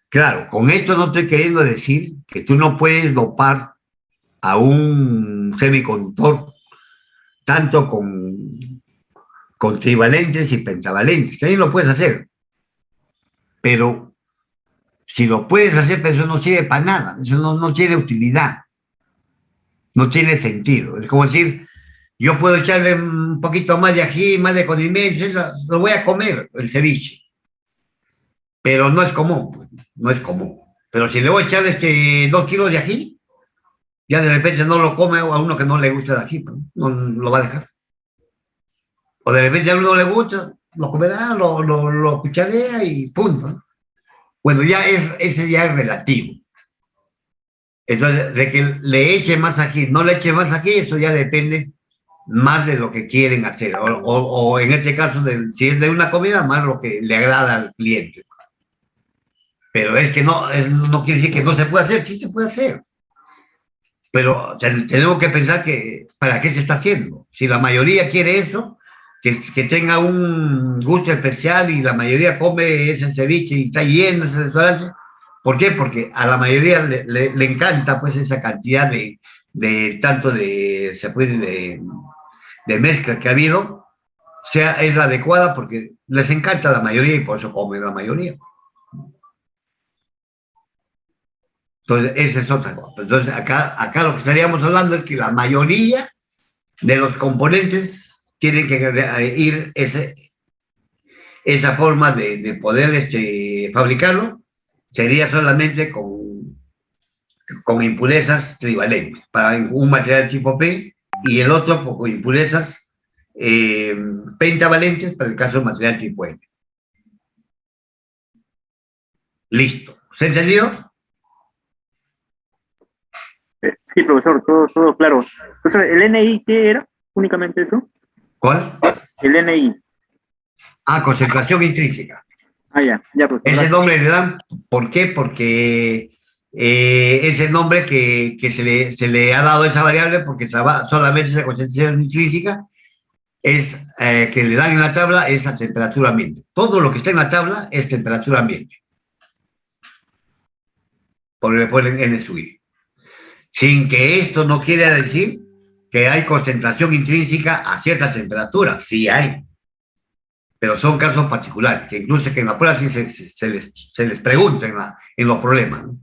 Claro, con esto no estoy queriendo decir que tú no puedes dopar a un semiconductor tanto con trivalentes y pentavalentes. También lo puedes hacer. Pero si lo puedes hacer, pero eso no sirve para nada. Eso no tiene utilidad. No tiene sentido. Es como decir, yo puedo echarle un poquito más de ají, más de condimentos, eso, lo voy a comer, el ceviche. Pero no es común, pues, no es común. Pero si le voy a echar 2 kilos de ají, ya de repente no lo come a uno que no le gusta el ají, no lo va a dejar. O de repente a uno le gusta, lo comerá, lo cucharea y punto. Bueno, ese ya es relativo. Entonces, de que le eche más ají, no le eche más ají, eso ya depende más de lo que quieren hacer. O en este caso, si es de una comida, más lo que le agrada al cliente. Pero es que no quiere decir que no se puede hacer, sí se puede hacer. Pero tenemos que pensar que ¿para qué se está haciendo? Si la mayoría quiere eso, que tenga un gusto especial y la mayoría come ese ceviche y está lleno ese restaurante. ¿Por qué? Porque a la mayoría le encanta pues esa cantidad de mezcla que ha habido, es la adecuada porque les encanta a la mayoría y por eso comen la mayoría. Entonces, esa es otra cosa. Entonces, acá lo que estaríamos hablando es que la mayoría de los componentes tienen que ir esa forma de poder fabricarlo, sería solamente con impurezas trivalentes, para un material tipo P, y el otro con impurezas pentavalentes para el caso del material tipo N. Listo. ¿Se ha entendido? Sí, profesor, todo claro. Entonces, ¿el NI qué era? ¿Únicamente eso? ¿Cuál? El NI. Ah, concentración intrínseca. Ah, ya, profesor. Ese nombre le dan, ¿por qué? Porque es el nombre que se le ha dado a esa variable porque solamente esa concentración intrínseca es que le dan en la tabla es a temperatura ambiente. Todo lo que está en la tabla es temperatura ambiente. Porque le ponen N sub I. Sin que esto no quiera decir que hay concentración intrínseca a cierta temperatura. Sí hay. Pero son casos particulares, que incluso que en la prueba se les pregunta en los problemas, ¿no?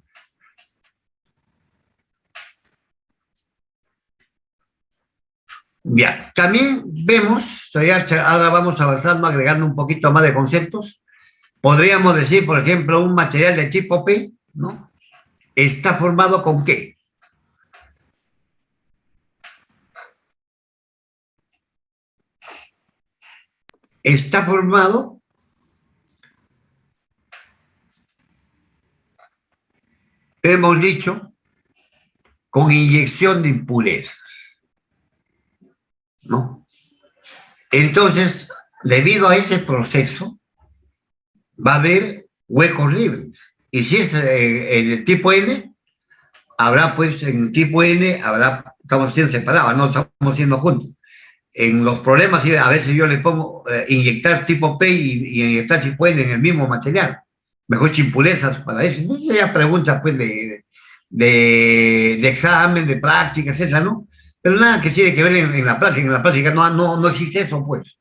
Bien, también vemos, ahora vamos avanzando, agregando un poquito más de conceptos. Podríamos decir, por ejemplo, un material de tipo P, ¿no? ¿Está formado con qué? Está formado hemos dicho, con inyección de impurezas, ¿no? Entonces, debido a ese proceso, va a haber huecos libres. Y si es el tipo N, habrá pues, en el tipo N, estamos siendo separados, no estamos siendo juntos. En los problemas, a veces yo le pongo inyectar tipo P y inyectar tipo N en el mismo material. Mejor impurezas para eso. No sé, ya pregunta pues de examen, de prácticas, esa, ¿no? Pero nada que tiene que ver en la práctica. En la práctica no existe eso, pues.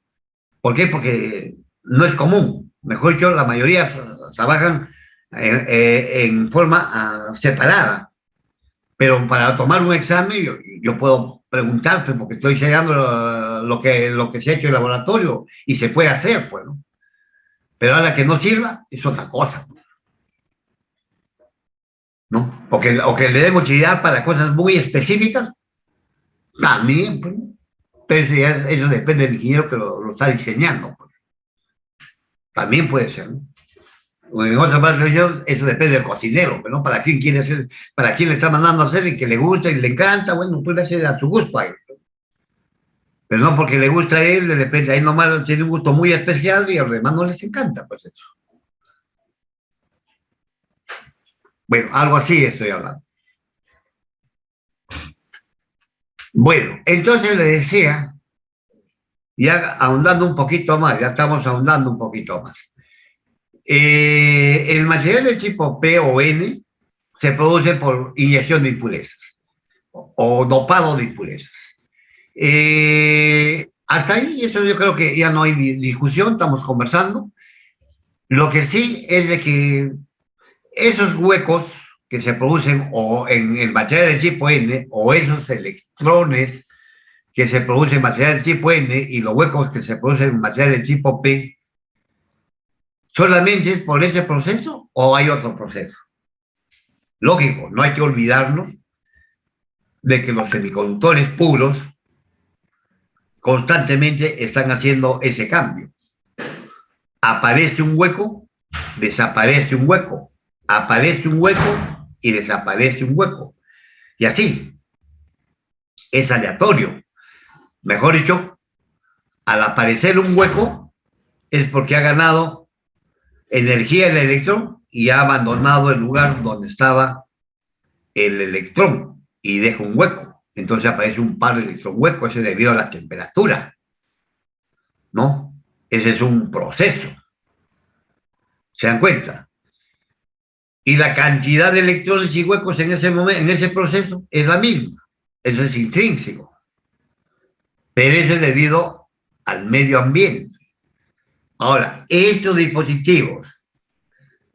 ¿Por qué? Porque no es común. Mejor dicho, la mayoría trabajan en forma separada. Pero para tomar un examen, yo puedo preguntar, pues, porque estoy llegando lo que se ha hecho en el laboratorio y se puede hacer, pues, ¿no? Pero ahora que no sirva, es otra cosa, ¿no? O que le den utilidad para cosas muy específicas, también, pues, ¿no? Pero eso depende del ingeniero que lo está diseñando, pues. También puede ser, ¿no? O en otras partes eso depende del cocinero, pues, ¿no? Para quién quiere hacer, para quién le está mandando a hacer y que le gusta y le encanta, bueno, puede hacer a su gusto ahí. Pero no porque le gusta a él, de repente ahí nomás tiene un gusto muy especial y a los demás no les encanta, pues eso. Bueno, algo así estoy hablando. Bueno, entonces le decía, ya ahondando un poquito más, ya estamos ahondando un poquito más. El material de tipo P o N se produce por inyección de impurezas o dopado de impurezas. Hasta ahí, eso yo creo que ya no hay discusión, estamos conversando. Lo que sí es de que esos huecos que se producen o en el material de tipo N o esos electrones que se producen en material de tipo N y los huecos que se producen en material de tipo P, ¿solamente es por ese proceso o hay otro proceso? Lógico, no hay que olvidarnos de que los semiconductores puros constantemente están haciendo ese cambio. Aparece un hueco, desaparece un hueco, aparece un hueco y desaparece un hueco. Y así, es aleatorio. Mejor dicho, al aparecer un hueco es porque ha ganado energía el electrón y ha abandonado el lugar donde estaba el electrón y deja un hueco. Entonces aparece un par de electrón hueco, eso es debido a la temperatura, ¿no? Ese es un proceso. ¿Se dan cuenta? Y la cantidad de electrones y huecos en ese momento, en ese proceso, es la misma. Eso es intrínseco. Pero eso es debido al medio ambiente. Ahora, estos dispositivos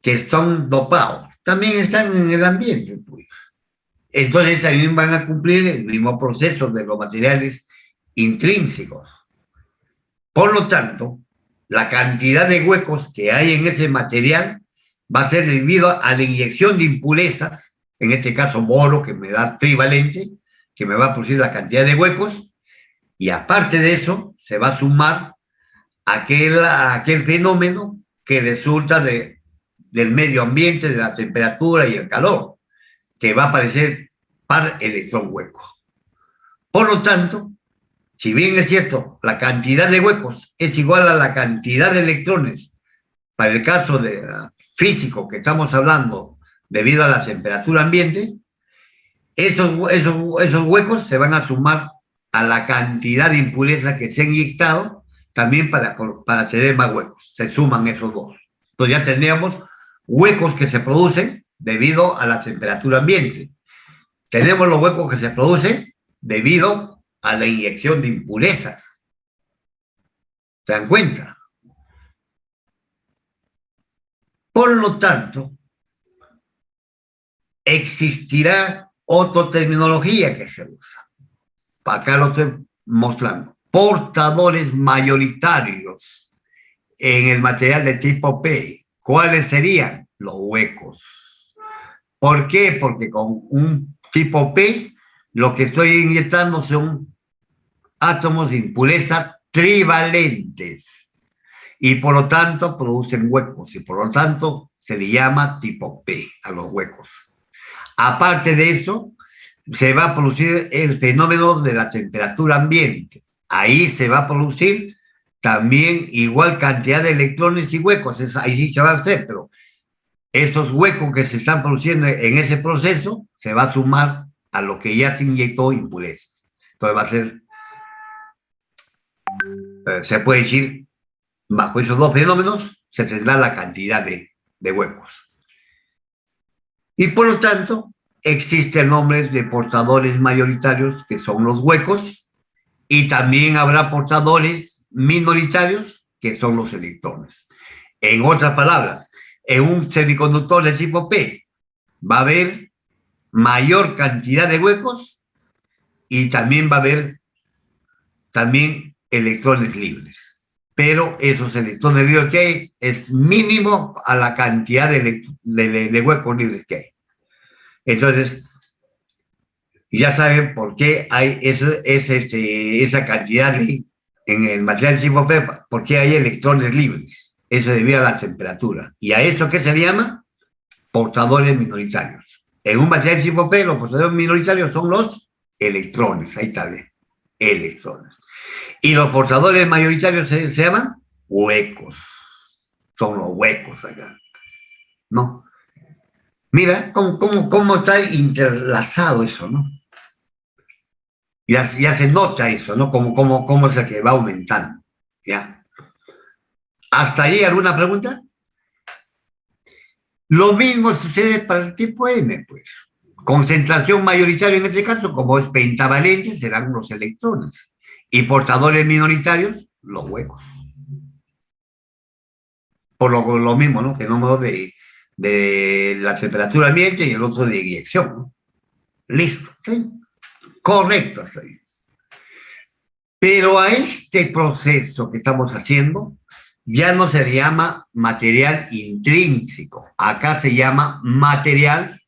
que son dopados también están en el ambiente, pues. Entonces también van a cumplir el mismo proceso de los materiales intrínsecos. Por lo tanto, la cantidad de huecos que hay en ese material va a ser debido a la inyección de impurezas, en este caso boro, que me da trivalente, que me va a producir la cantidad de huecos, y aparte de eso, se va a sumar aquel fenómeno que resulta del medio ambiente, de la temperatura y el calor, que va a aparecer par electrón hueco. Por lo tanto, si bien es cierto, la cantidad de huecos es igual a la cantidad de electrones, para el caso de físico que estamos hablando, debido a la temperatura ambiente, esos huecos se van a sumar a la cantidad de impurezas que se han inyectado, también para tener más huecos. Se suman esos dos. Entonces ya tendríamos huecos que se producen debido a la temperatura ambiente. Tenemos los huecos que se producen debido a la inyección de impurezas. ¿Se dan cuenta? Por lo tanto, existirá otra terminología que se usa. Acá lo estoy mostrando. Portadores mayoritarios en el material de tipo P. ¿Cuáles serían? Los huecos. ¿Por qué? Porque con un tipo P lo que estoy inyectando son átomos de impurezas trivalentes y por lo tanto producen huecos y por lo tanto se le llama tipo P a los huecos. Aparte de eso, se va a producir el fenómeno de la temperatura ambiente. Ahí se va a producir también igual cantidad de electrones y huecos. Ahí sí se va a hacer, pero esos huecos que se están produciendo en ese proceso se va a sumar a lo que ya se inyectó impurezas. Entonces va a ser, se puede decir, bajo esos dos fenómenos se tendrá la cantidad de huecos. Y por lo tanto, existen nombres de portadores mayoritarios que son los huecos y también habrá portadores minoritarios que son los electrones. En otras palabras, en un semiconductor de tipo P va a haber mayor cantidad de huecos y también va a haber también electrones libres. Pero esos electrones libres que hay es mínimo a la cantidad de huecos libres que hay. Entonces, ya saben por qué hay esa cantidad en el material tipo P, por qué hay electrones libres. Eso debido a la temperatura. ¿Y a eso qué se le llama? Portadores minoritarios. En un material tipo P, los portadores minoritarios son los electrones. Ahí está bien. Electrones. Y los portadores mayoritarios se llaman huecos. Son los huecos acá. ¿No? Mira cómo está interlazado eso, ¿no? Ya se nota eso, ¿no? Cómo es el que va aumentando, ¿ya? ¿Hasta ahí alguna pregunta? Lo mismo sucede para el tipo N, pues. Concentración mayoritaria en este caso, como es pentavalente, serán los electrones. Y portadores minoritarios, los huecos. Por lo mismo, ¿no? Fenómeno de la temperatura ambiente y el otro de eyección, ¿no? Listo, ¿sí? Correcto, hasta ahí. Pero a este proceso que estamos haciendo ya no se le llama material intrínseco, acá se llama material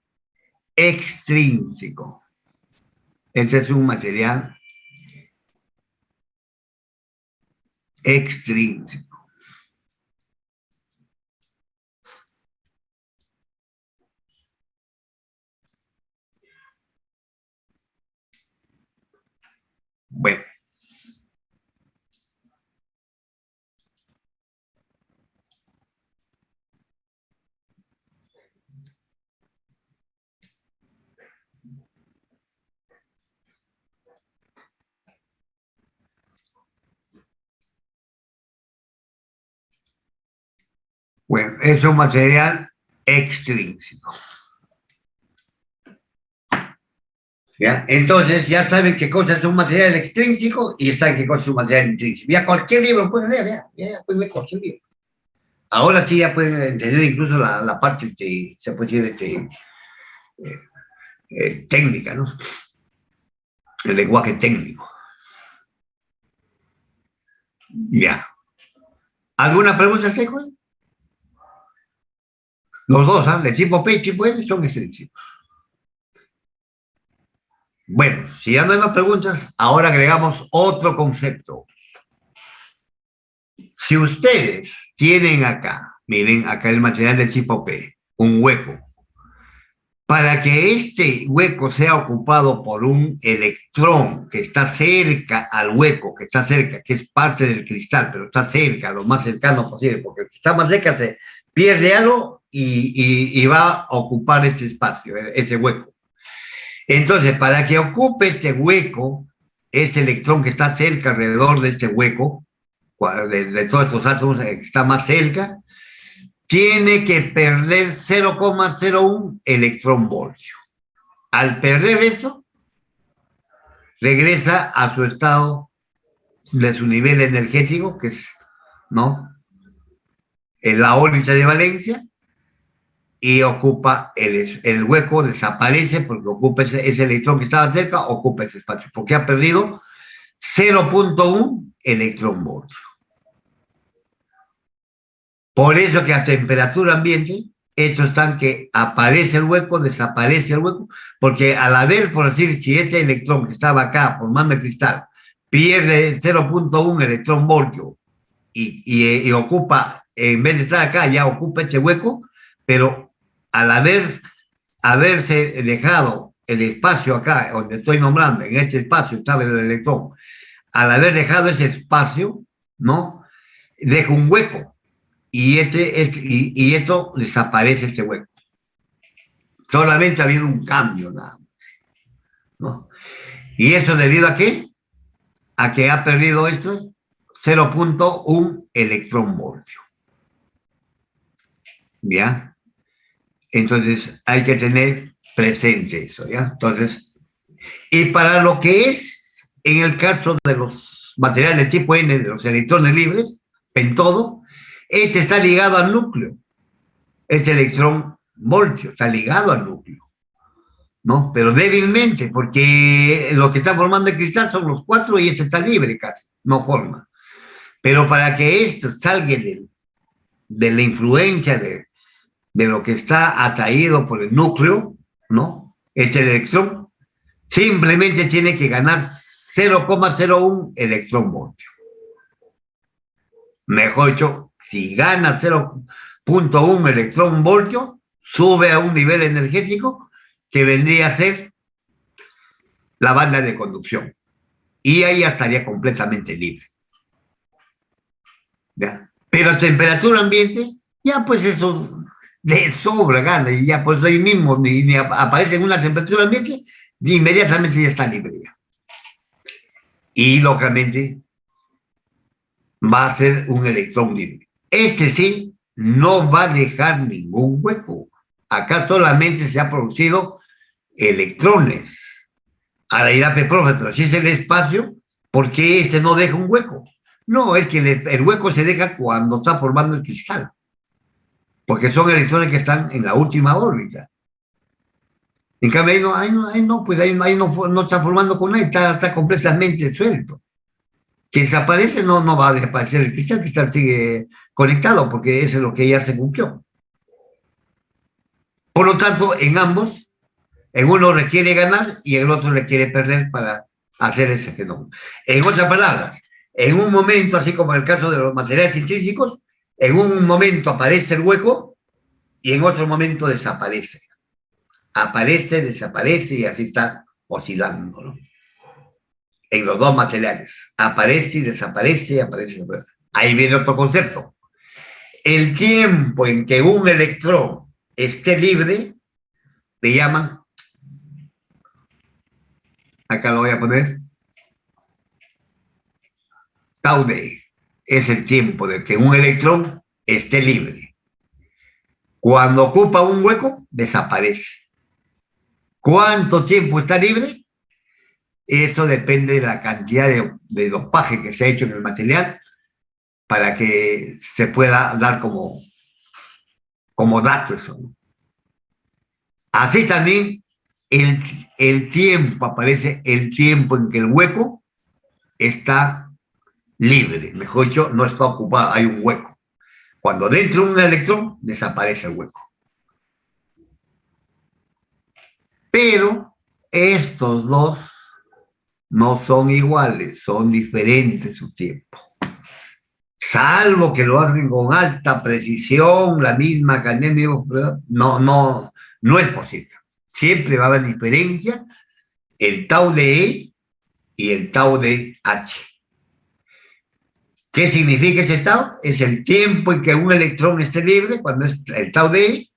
extrínseco. Este es un material extrínseco. Bueno. Bueno, es un material extrínseco. ¿Ya? Entonces, ya saben qué cosa es un material extrínseco y ya saben qué cosa es un material intrínseco. Ya cualquier libro pueden leer, ya pueden leer cualquier libro. Ahora sí ya pueden entender incluso la parte, se puede decir, técnica, ¿no? El lenguaje técnico. Ya. ¿Alguna pregunta, Seco? Los dos, ¿ah? El tipo P y tipo N son extensivos. Bueno, si ya no hay más preguntas, ahora agregamos otro concepto. Si ustedes tienen acá, miren, acá el material del tipo P, un hueco. Para que este hueco sea ocupado por un electrón que está cerca al hueco, que está cerca, que es parte del cristal, pero está cerca, lo más cercano posible, porque si está más cerca se pierde algo y va a ocupar este espacio, ese hueco. Entonces, para que ocupe este hueco, ese electrón que está cerca alrededor de este hueco, de todos estos átomos que está más cerca, tiene que perder 0,01 electronvoltio. Al perder eso, regresa a su estado de su nivel energético, que es, ¿no?, en la órbita de valencia, y ocupa el hueco, desaparece porque ocupa ese electrón que estaba cerca, ocupa ese espacio, porque ha perdido 0,1 electronvoltio. Por eso que a temperatura ambiente, estos están que aparece el hueco, desaparece el hueco, porque al haber, por decir, si ese electrón que estaba acá formando el cristal pierde 0,1 electronvoltio y ocupa, en vez de estar acá, ya ocupa este hueco, pero al haberse dejado el espacio acá, donde estoy nombrando, en este espacio estaba el electrón, al haber dejado ese espacio, ¿no?, deja un hueco. Y esto desaparece este hueco. Solamente ha habido un cambio, nada más, ¿no? ¿Y eso debido a qué? A que ha perdido esto 0,1 electronvoltio. ¿Ya? Entonces hay que tener presente eso, ¿ya? Entonces, y para lo que es, en el caso de los materiales de tipo N, de los electrones libres, en todo, este está ligado al núcleo. Este electrón voltio está ligado al núcleo, ¿no? Pero débilmente, porque lo que está formando el cristal son los 4 y este está libre casi, no forma. Pero para que esto salga de la influencia de lo que está atraído por el núcleo, ¿no?, este electrón, simplemente tiene que ganar 0,01 electronvoltio. Mejor dicho, si gana 0,1 electronvoltio, sube a un nivel energético que vendría a ser la banda de conducción. Y ahí ya estaría completamente libre. ¿Ya? Pero a temperatura ambiente, ya pues eso de sobra gana, y ya pues ahí mismo ni aparece en una temperatura ambiente, ni inmediatamente ya está libre. Y lógicamente va a ser un electrón libre. Este sí no va a dejar ningún hueco. Acá solamente se ha producido electrones. Ahora dirá, profe, pero si es el espacio, ¿por qué este no deja un hueco? No, es que el hueco se deja cuando está formando el cristal. Porque son electrones que están en la última órbita. En cambio, ahí no está formando con nada, está completamente suelto. Que desaparece no va a desaparecer el cristal sigue conectado, porque eso es lo que ya se cumplió. Por lo tanto, en ambos, en uno requiere ganar y en el otro requiere perder para hacer ese fenómeno. En otras palabras, en un momento, así como en el caso de los materiales intrínsecos, en un momento aparece el hueco y en otro momento desaparece. Aparece, desaparece y así está oscilando, ¿no? En los dos materiales. Aparece y desaparece, aparece y desaparece. Ahí viene otro concepto. El tiempo en que un electrón esté libre, le llaman, acá lo voy a poner, tau D. Es el tiempo de que un electrón esté libre. Cuando ocupa un hueco, desaparece. ¿Cuánto tiempo está libre? Eso depende de la cantidad de dopaje que se ha hecho en el material para que se pueda dar como dato eso, ¿no? Así también el tiempo, aparece el tiempo en que el hueco está libre, mejor dicho, no está ocupado, hay un hueco. Cuando dentro un electrón, desaparece el hueco. estos dos no son iguales, son diferentes su tiempo. Salvo que lo hacen con alta precisión, la misma cantidad, no es posible. Siempre va a haber diferencia el tau de E y el tau de H. ¿Qué significa ese tau? Es el tiempo en que un electrón esté libre, cuando es el tau de E,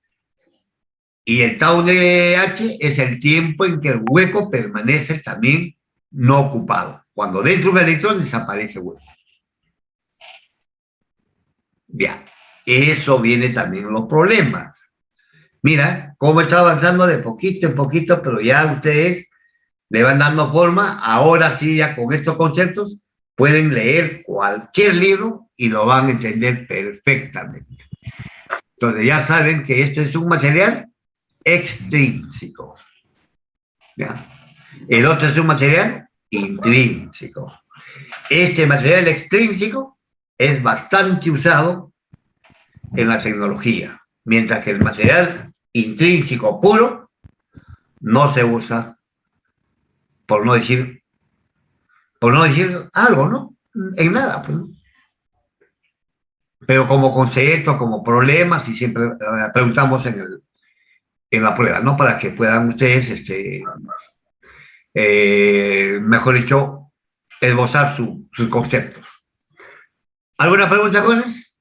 y el tau de H es el tiempo en que el hueco permanece también no ocupado. Cuando dentro de un electrón desaparece el hueco. Bien, eso viene también los problemas. Mira cómo está avanzando de poquito en poquito, pero ya ustedes le van dando forma. Ahora sí, ya con estos conceptos, pueden leer cualquier libro y lo van a entender perfectamente. Entonces ya saben que esto es un material extrínseco. ¿Ya? El otro es un material intrínseco. Este material extrínseco es bastante usado en la tecnología, mientras que el material intrínseco puro no se usa, por no decir algo, ¿no? En nada, pues. Pero como concepto, como problemas, y siempre preguntamos en la prueba, ¿no? Para que puedan ustedes, mejor dicho, esbozar sus conceptos. ¿Alguna pregunta, jóvenes?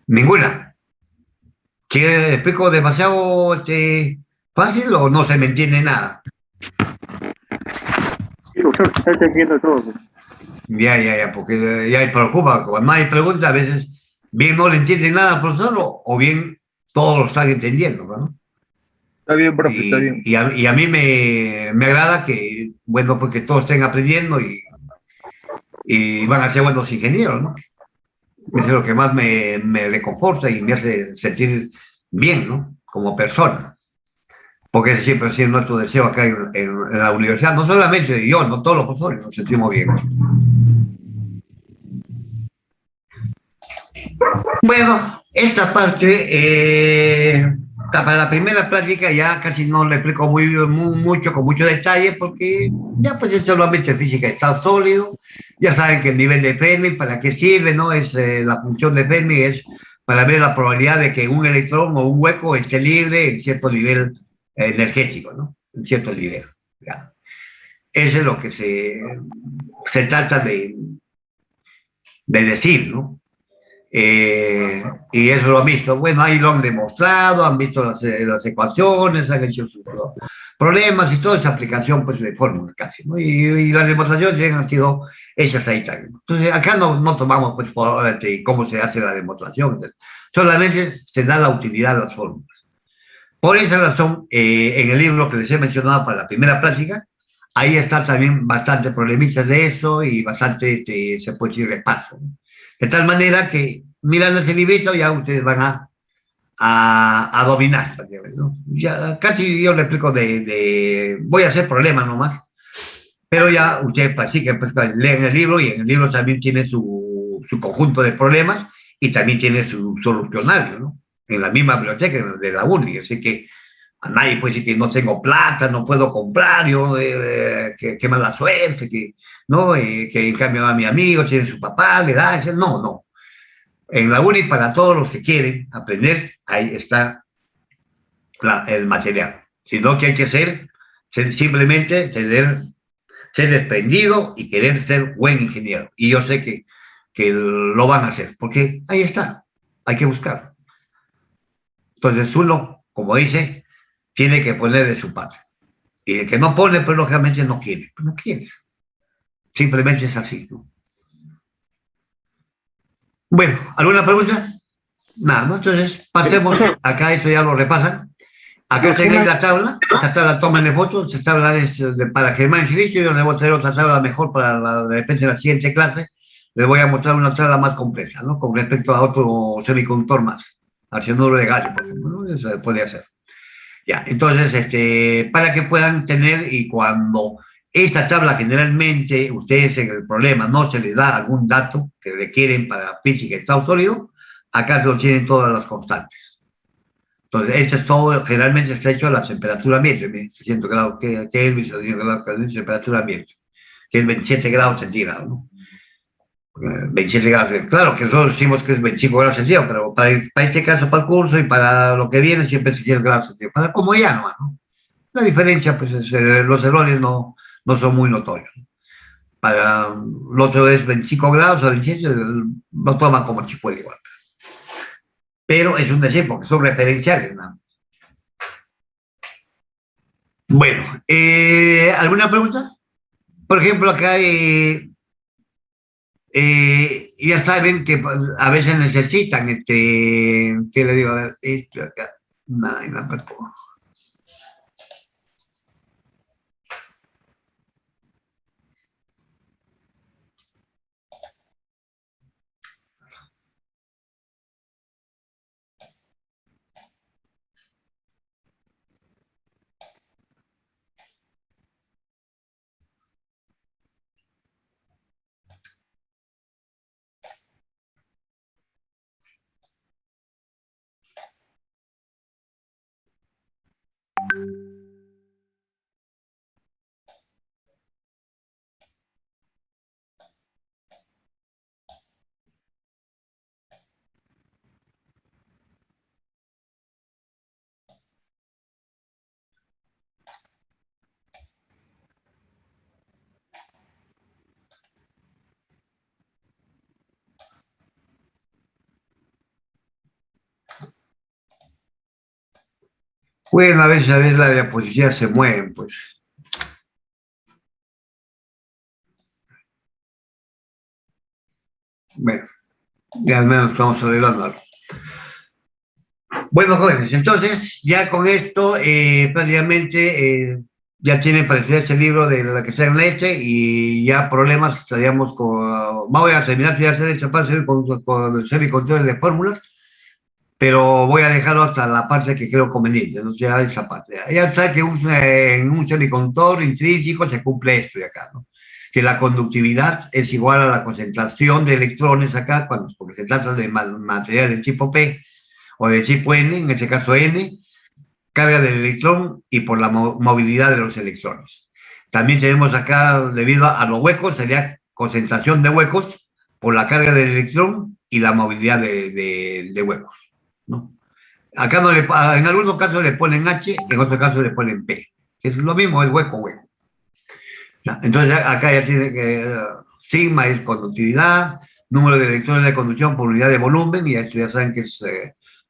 Ninguna. ¿Quiere explico demasiado fácil o no se me entiende nada? Sí, profesor, se está entendiendo todo. Ya, porque ya preocupa. Cuando hay preguntas, a veces bien no le entiende nada al profesor o bien todos lo están entendiendo, ¿no? Está bien, profe, está bien. Y a mí me agrada que, bueno, porque todos estén aprendiendo y van a ser buenos ingenieros, ¿no? Eso es lo que más me reconforta y me hace sentir bien, ¿no? Como persona. Porque ese siempre ha sido nuestro deseo acá en la universidad. No solamente yo, no todos los profesores nos sentimos bien. Bueno, esta parte, para la primera práctica ya casi no le explico mucho, con mucho detalle, porque ya pues es solamente física, está sólido. Ya saben que el nivel de Fermi, ¿para qué sirve? ¿No? La función de Fermi es para ver la probabilidad de que un electrón o un hueco esté libre en cierto nivel energético, ¿no? En cierto nivel. ¿Ya? Eso es lo que se trata de decir, ¿no? Y eso lo han visto. Bueno, ahí lo han demostrado, han visto las ecuaciones, han hecho sus problemas y toda esa aplicación pues, de fórmulas casi, ¿no? Y las demostraciones han sido hechas ahí también. Entonces, acá no tomamos pues, por cómo se hace la demostración, entonces, solamente se da la utilidad de las fórmulas. Por esa razón, en el libro que les he mencionado para la primera práctica, ahí está también bastante problemitas de eso y bastante, se puede decir, repaso, ¿no? De tal manera que mirando ese librito ya ustedes van a dominar, ¿no? Ya casi yo le explico voy a hacer problemas nomás, pero ya ustedes practiquen, pues, leen el libro y en el libro también tiene su conjunto de problemas y también tiene su solucionario, ¿no? En la misma biblioteca de la uni, así que a nadie puede decir que no tengo plata, no puedo comprar, yo, qué mala suerte, ¿no? Que en cambio a mi amigo tiene su papá, le da, no. En la uni, para todos los que quieren aprender, ahí está el material. Sino que hay que ser simplemente ser desprendido y querer ser buen ingeniero. Y yo sé que lo van a hacer, porque ahí está, hay que buscar. Entonces uno, como dice, tiene que poner de su parte. Y el que no pone, pues lógicamente no quiere. No quiere. Simplemente es así, ¿no? Bueno, ¿alguna pregunta? Nada, ¿no? Entonces, pasemos acá, esto ya lo repasan. Acá tengo la tabla, esta tabla tómenle fotos, esta tabla es para Germán y Silicio, yo les voy a traer otra tabla mejor para de repente en la siguiente clase, les voy a mostrar una tabla más compleja, ¿no? Con respecto a otro semiconductor más, al cianuro de galio, por ejemplo, ¿no? Eso se puede hacer. Ya, entonces, para que puedan tener, y cuando esta tabla generalmente ustedes en el problema no se les da algún dato que requieren para física estado sólido, acá se lo tienen todas las constantes. Entonces, esto es todo, generalmente está hecho a la temperatura ambiente, 100 grados, que es 100 grados de temperatura ambiente, que es 27 grados centígrados, ¿no? 27 grados, claro que nosotros decimos que es 25 grados centígrados, pero para este caso, para el curso y para lo que viene, siempre es 100 grados centígrados, para como ya ¿no? La diferencia, pues, los errores no son muy notorios. Para el otro es 25 grados o 27, lo toman como chicuelo igual. Pero es un decir, porque son referenciales, ¿no? Bueno, ¿alguna pregunta? Por ejemplo, acá ya saben que a veces necesitan, ¿qué le digo? A ver, esto acá, no. Bueno, a veces la diapositiva se mueven, pues. Bueno, ya al menos estamos arreglando algo. Bueno, jóvenes, entonces ya con esto prácticamente ya tienen para estudiar este libro de la que está en leche y ya problemas estaríamos con... Voy a terminar de hacer esta parte con el semicontrol de fórmulas, pero voy a dejarlo hasta la parte que creo conveniente, no ya esa parte. Ya sabe que en un semiconductor intrínseco se cumple esto de acá, ¿no? Que la conductividad es igual a la concentración de electrones acá, porque se trata de material de tipo P, o de tipo N, en este caso N, carga del electrón y por la movilidad de los electrones. También tenemos acá, debido a los huecos, sería concentración de huecos por la carga del electrón y la movilidad de huecos, ¿no? Acá en algunos casos le ponen H, en otros casos le ponen P. Es lo mismo, es hueco. ¿Ya? Entonces acá ya tiene que sigma es conductividad, número de electrones de conducción por unidad de volumen, y esto ya saben que es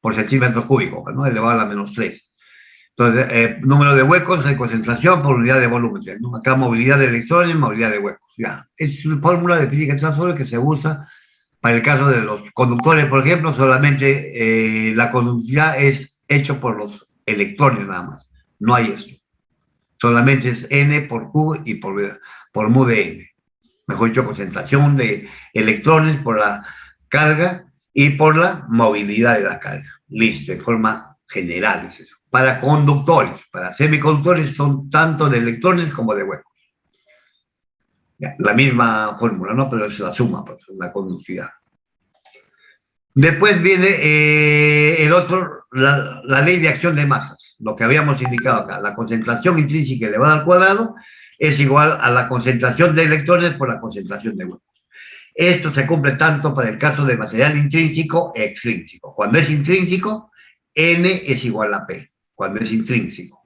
por centímetro cúbico, ¿no? Elevado a la -3. Entonces, número de huecos en concentración por unidad de volumen, ¿no? Acá movilidad de electrones, movilidad de huecos. Ya. Es una fórmula de física transversal que se usa para el caso de los conductores, por ejemplo, solamente la conductividad es hecho por los electrones nada más. No hay esto. Solamente es N por Q y por mu de N. Mejor dicho, concentración de electrones por la carga y por la movilidad de la carga. Listo, de forma general es eso. Para conductores, para semiconductores son tanto de electrones como de huecos. Ya, la misma fórmula, ¿no? Pero es la suma, pues, la conductividad. Después viene el otro, la ley de acción de masas, lo que habíamos indicado acá. La concentración intrínseca elevada al cuadrado es igual a la concentración de electrones por la concentración de huecos. Esto se cumple tanto para el caso de material intrínseco e extrínseco. Cuando es intrínseco, N es igual a P, cuando es intrínseco.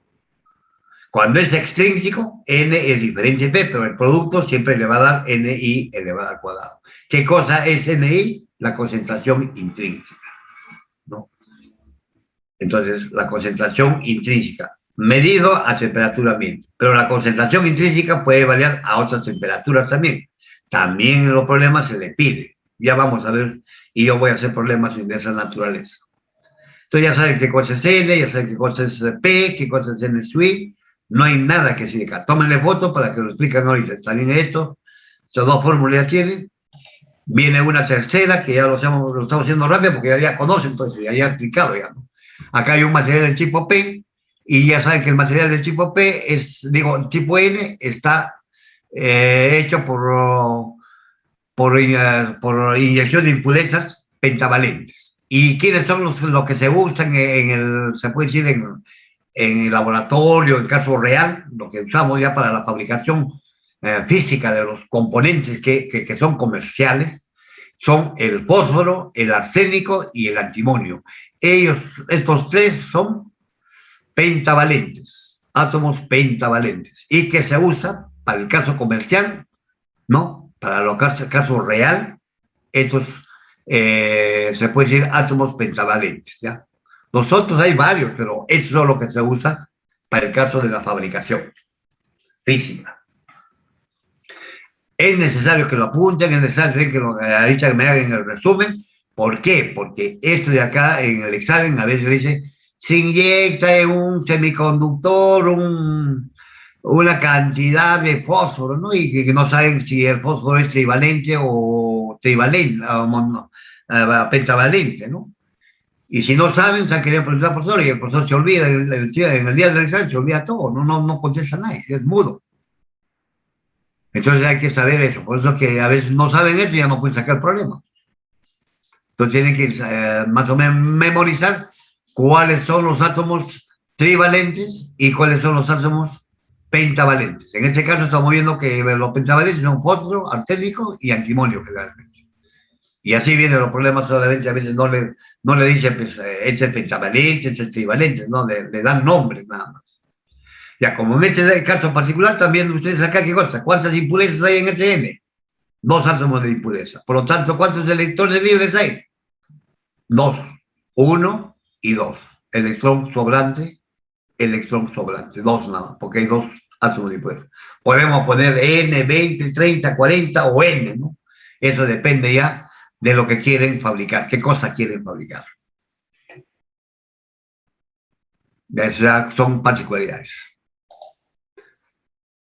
Cuando es extrínseco, N es diferente de P, pero el producto siempre le va a dar NI elevado al cuadrado. ¿Qué cosa es NI? La concentración intrínseca, ¿no? Entonces, la concentración intrínseca, medido a temperatura ambiente. Pero la concentración intrínseca puede variar a otras temperaturas también. También en los problemas se le pide. Ya vamos a ver, y yo voy a hacer problemas de esa naturaleza. Entonces ya saben qué cosa es N, ya saben qué cosa es P, qué cosa es N suite. No hay nada que se diga. Tómenle foto para que lo expliquen ahorita. Está bien esto. Estas dos fórmulas ya tienen. Viene una tercera que ya lo estamos haciendo rápido porque ya conocen, entonces ya explicado ya, ¿no? Acá hay un material del tipo P y ya saben que el material del tipo P es, digo, tipo N está hecho por inyección de impurezas pentavalentes. ¿Y quiénes son los que se usan se puede decir, en el laboratorio, en caso real, lo que usamos ya para la fabricación física de los componentes que son comerciales? Son el fósforo, el arsénico y el antimonio. Estos tres son pentavalentes, átomos pentavalentes, y que se usa para el caso comercial, ¿no? Para el caso real, estos se puede decir átomos pentavalentes, ¿ya? Los otros hay varios, pero eso es lo que se usa para el caso de la fabricación física. Es necesario que lo apunten, es necesario que ahorita me hagan el resumen. ¿Por qué? Porque esto de acá en el examen a veces dice, se inyecta en un semiconductor una cantidad de fósforo, ¿no? Y que no saben si el fósforo es trivalente o pentavalente, ¿no? Y si no saben, se han querido preguntar al profesor y el profesor se olvida, en el día del examen se olvida todo, no contesta nada, es mudo. Entonces hay que saber eso, por eso que a veces no saben eso y ya no pueden sacar el problema. Entonces tienen que más o menos memorizar cuáles son los átomos trivalentes y cuáles son los átomos pentavalentes. En este caso estamos viendo que los pentavalentes son fósforo, arsénico y antimonio generalmente. Y así vienen los problemas, solamente a veces no le dicen pues, este es pentavalente, este es trivalente, no, le dan nombres nada más. Ya, como en este caso particular, también ustedes acá, ¿qué cosa? ¿Cuántas impurezas hay en este N? 2 átomos de impureza. Por lo tanto, ¿cuántos electrones libres hay? 2. 1 y 2. Electrón sobrante, 2 nada más, porque hay 2 átomos de impureza. Podemos poner N, 20, 30, 40 o N, ¿no? Eso depende ya de lo que quieren fabricar, qué cosa quieren fabricar. Esas son particularidades.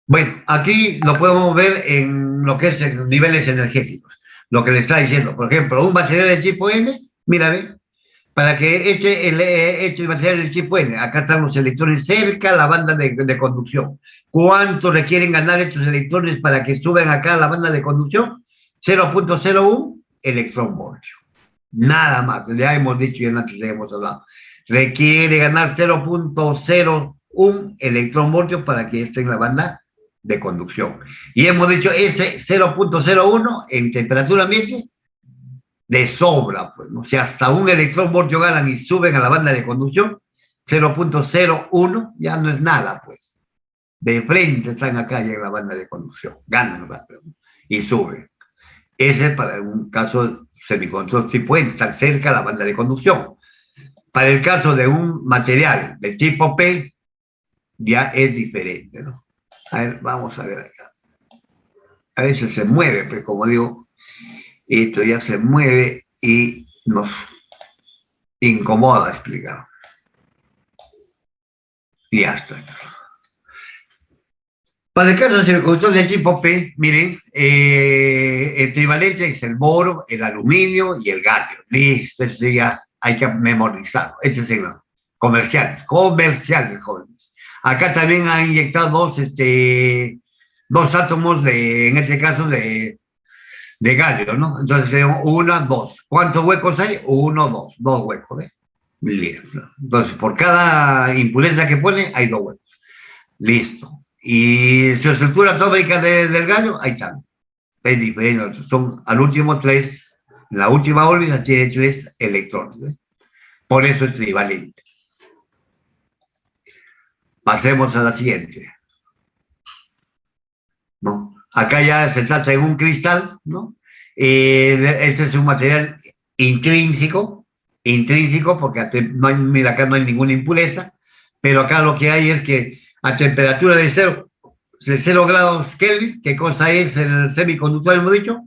Bueno, aquí lo podemos ver en lo que es en niveles energéticos. Lo que le está diciendo, por ejemplo, un material de tipo N, mira, ve, para que este material del tipo N, acá están los electrones cerca a la banda de conducción. ¿Cuánto requieren ganar estos electrones para que suban acá a la banda de conducción? 0.01 electronvoltio. Nada más, ya hemos dicho y antes ya hemos hablado. Requiere ganar 0.01 electronvoltios para que esté en la banda de conducción. Y hemos dicho ese 0.01 en temperatura ambiente de sobra, pues, ¿no? Si hasta un electronvoltio ganan y suben a la banda de conducción, 0.01 ya no es nada, pues. De frente están acá ya en la banda de conducción, ganan rápido, ¿no? Y suben. Ese es para un caso semiconductor tipo N, están cerca a la banda de conducción. Para el caso de un material de tipo P, ya es diferente, ¿no? A ver, vamos a ver acá. A veces se mueve, pues como digo, esto ya se mueve y nos incomoda explicar. Y ya está. Para el caso de semiconductores de tipo P, miren, el trivalente es el boro, el aluminio y el galio. Listo, eso ya hay que memorizarlo. Ese es el comerciales, jóvenes. Acá también han inyectado dos átomos en este caso, de galio, ¿no? Entonces, 1, 2. ¿Cuántos huecos hay? 1, 2. 2 huecos, ¿ves? Listo. Entonces, por cada impureza que pone, hay 2 huecos. Listo. Y su estructura atómica del galio, ahí está. Es diferente. Son al último 3. En la última órbita tiene 3 electrones, ¿ves? Por eso es trivalente. Pasemos a la siguiente, ¿no? Acá ya se trata de un cristal, ¿no? Este es un material intrínseco porque mira, acá no hay ninguna impureza, pero acá lo que hay es que a temperatura de 0 grados Kelvin, ¿qué cosa es el semiconductor, hemos dicho?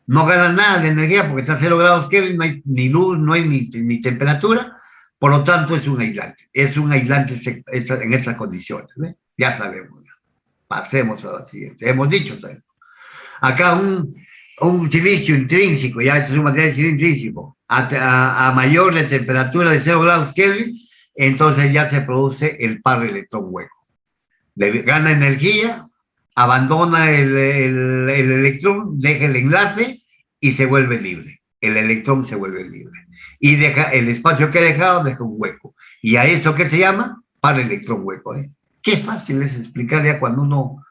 No gana nada de energía porque está a 0 grados Kelvin, no hay ni luz, no hay ni temperatura. Por lo tanto, es un aislante. Es un aislante en estas condiciones, ¿ves? Ya sabemos. Ya. Pasemos a la siguiente. Hemos dicho todo. Acá un silicio intrínseco, ya este es un material intrínseco, a mayor de temperatura de 0 grados Kelvin, entonces ya se produce el par electrón hueco. Gana energía, abandona el electrón, deja el enlace y se vuelve libre. el electrón se vuelve libre. Y deja el espacio que ha dejado, deja un hueco. Y a eso que se llama par electrón hueco. Qué fácil es explicar ya cuando uno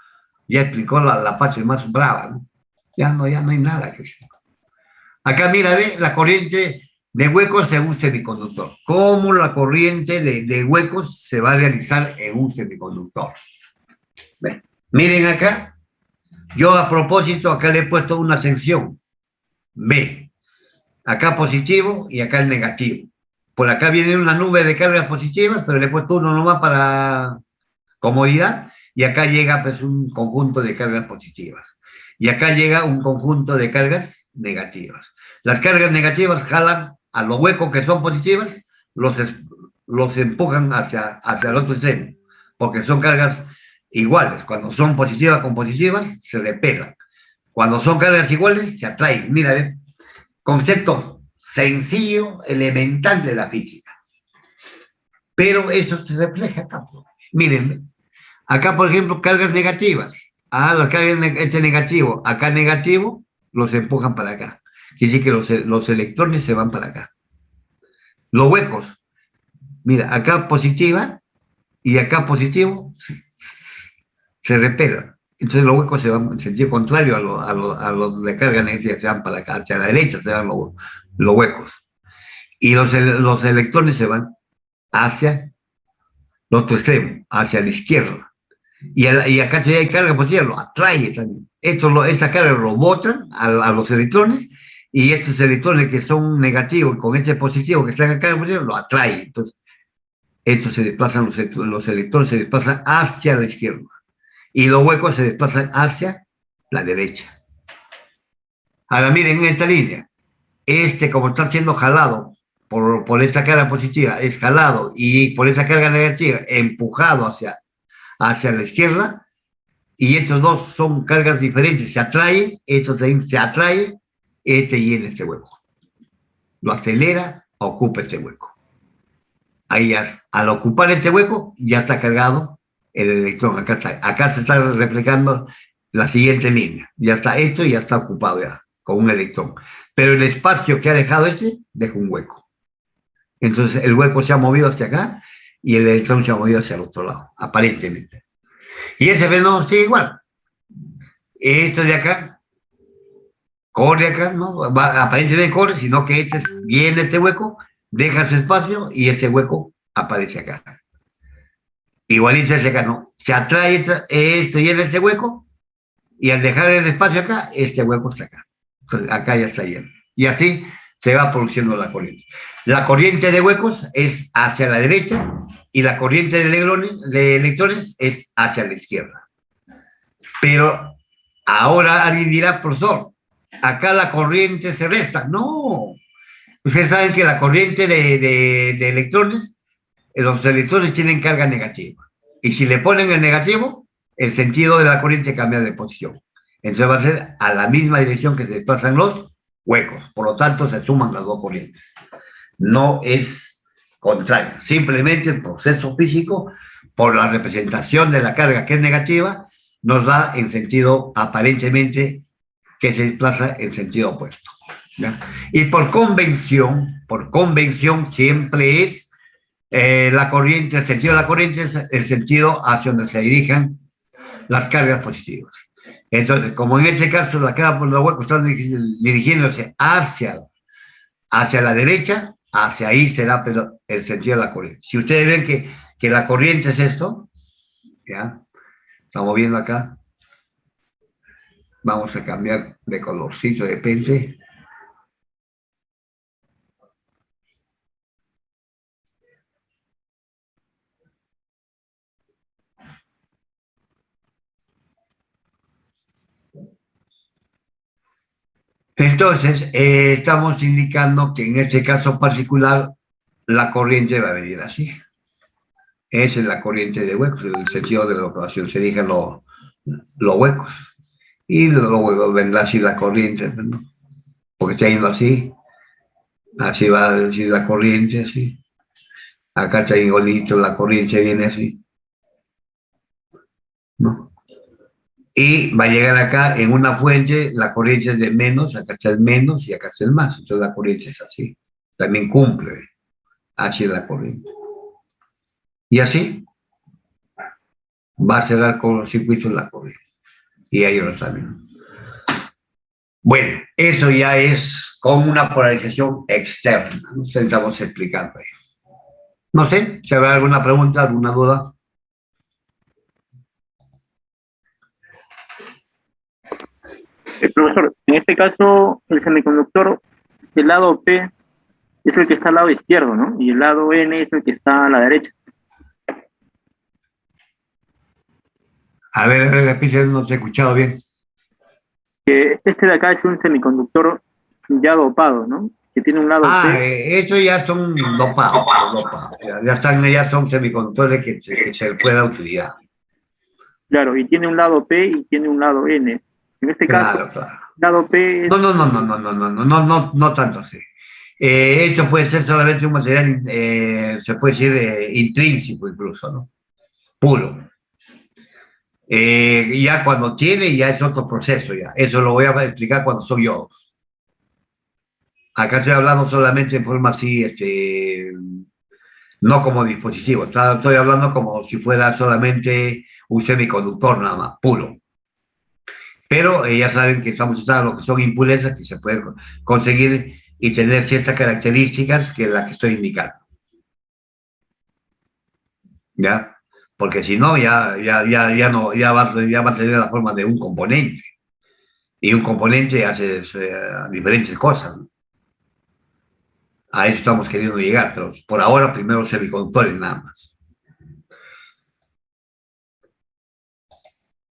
ya explicó la parte más brava, ¿no? Ya no hay nada que decir. Acá mira, ve la corriente de huecos en un semiconductor. ¿Cómo la corriente de huecos se va a realizar en un semiconductor? ¿Ve? Miren acá, yo a propósito acá le he puesto una sección. B, acá positivo y acá el negativo. Por acá viene una nube de cargas positivas, pero le he puesto uno nomás para comodidad, y acá llega pues un conjunto de cargas positivas. Y acá llega un conjunto de cargas negativas. Las cargas negativas jalan a los huecos que son positivas, los empujan hacia el otro extremo, porque son cargas iguales. Cuando son positivas con positivas, se repelan. Cuando son cargas iguales, se atraen. Mira, ¿ven? Concepto sencillo, elemental de la física. Pero eso se refleja acá. Miren, acá, por ejemplo, cargas negativas. Las cargas, este negativo, acá negativo, los empujan para acá. Quiere decir que los electrones se van para acá. Los huecos, mira, acá positiva y acá positivo, se repelan. Entonces los huecos se van en sentido contrario a los de carga negativa, se van para acá, hacia la derecha se van los huecos. Y los electrones se van hacia el otro extremo, hacia la izquierda. Y acá si hay carga positiva, lo atrae también. Esta carga lo botan a los electrones, y estos electrones que son negativos, con este positivo que está en carga positiva, lo atrae. Entonces, estos se desplazan, los electrones se desplazan hacia la izquierda, y los huecos se desplazan hacia la derecha. Ahora miren esta línea. Como está siendo jalado por esta carga positiva, es jalado, y por esa carga negativa, empujado hacia la izquierda, y estos dos son cargas diferentes, se atraen, estos se atrae, llena este hueco. Lo acelera, ocupa este hueco. Ahí ya, al ocupar este hueco, ya está cargado el electrón. Acá se está replicando la siguiente línea. Ya está esto y ya está ocupado ya, con un electrón. Pero el espacio que ha dejado deja un hueco. Entonces el hueco se ha movido hacia acá y el electrón se ha movido hacia el otro lado, aparentemente. Y ese fenómeno sigue igual. Esto de acá, corre acá, ¿no? Aparentemente corre, sino que viene este hueco, deja su espacio y ese hueco aparece acá. Igualito ese acá, ¿no? Se atrae esto y en este hueco, y al dejar el espacio acá, este hueco está acá. Entonces acá ya está lleno. Y así se va produciendo la corriente. La corriente de huecos es hacia la derecha y la corriente de electrones es hacia la izquierda. Pero ahora alguien dirá, profesor, acá la corriente se resta. No. Ustedes saben que la corriente de electrones, los electrones tienen carga negativa. Y si le ponen el negativo, el sentido de la corriente cambia de posición. Entonces va a ser a la misma dirección que se desplazan los huecos. Por lo tanto, se suman las dos corrientes. No es contraria. Simplemente el proceso físico, por la representación de la carga que es negativa, nos da en sentido aparentemente que se desplaza en sentido opuesto. ¿Ya? Y por convención siempre es la corriente, el sentido de la corriente es el sentido hacia donde se dirijan las cargas positivas. Entonces, como en este caso la carga por los huecos está dirigiéndose hacia la derecha, hacia ahí será el sentido de la corriente. Si ustedes ven que la corriente es esto, ¿ya? Estamos viendo acá. Vamos a cambiar de colorcito de repente. Entonces, estamos indicando que en este caso particular la corriente va a venir así. Esa es la corriente de huecos, el sentido de la locomoción, se dirigen los huecos. Y luego vendrá así la corriente, ¿no? Porque está yendo así va a decir la corriente, así. Acá está igualito, la corriente viene así, ¿no? y va a llegar acá en una fuente, la corriente es de menos, acá está el menos y acá está el más, entonces la corriente es así. También cumple H de la corriente. Y así va a cerrar con los circuitos la corriente. Y ahí lo saben. Bueno, eso ya es con una polarización externa. Nos estamos explicando ahí. No sé, si habrá alguna pregunta, alguna duda. Profesor, en este caso, el semiconductor, el lado P es el que está al lado izquierdo, ¿no? Y el lado N es el que está a la derecha. A ver, repite, no te he escuchado bien. Que este de acá es un semiconductor ya dopado, ¿no? Que tiene un lado P. Estos ya son dopados. Ya son semiconductores que se pueda utilizar. Claro, y tiene un lado P y tiene un lado N. En este caso, Claro. lado P es... No tanto así. Esto puede ser solamente un material, se puede decir, intrínseco incluso, ¿no? Puro. Ya cuando tiene, ya es otro proceso, ya. Eso lo voy a explicar cuando son iodos. Acá estoy hablando solamente en forma así, no como dispositivo. Estoy hablando como si fuera solamente un semiconductor nada más, puro. Pero ya saben que estamos tratando lo que son impurezas que se pueden conseguir y tener ciertas características que es la que estoy indicando. ¿Ya? Porque si no, ya va a tener la forma de un componente. Y un componente hace diferentes cosas, ¿no? A eso estamos queriendo llegar, pero por ahora primero los semiconductores nada más.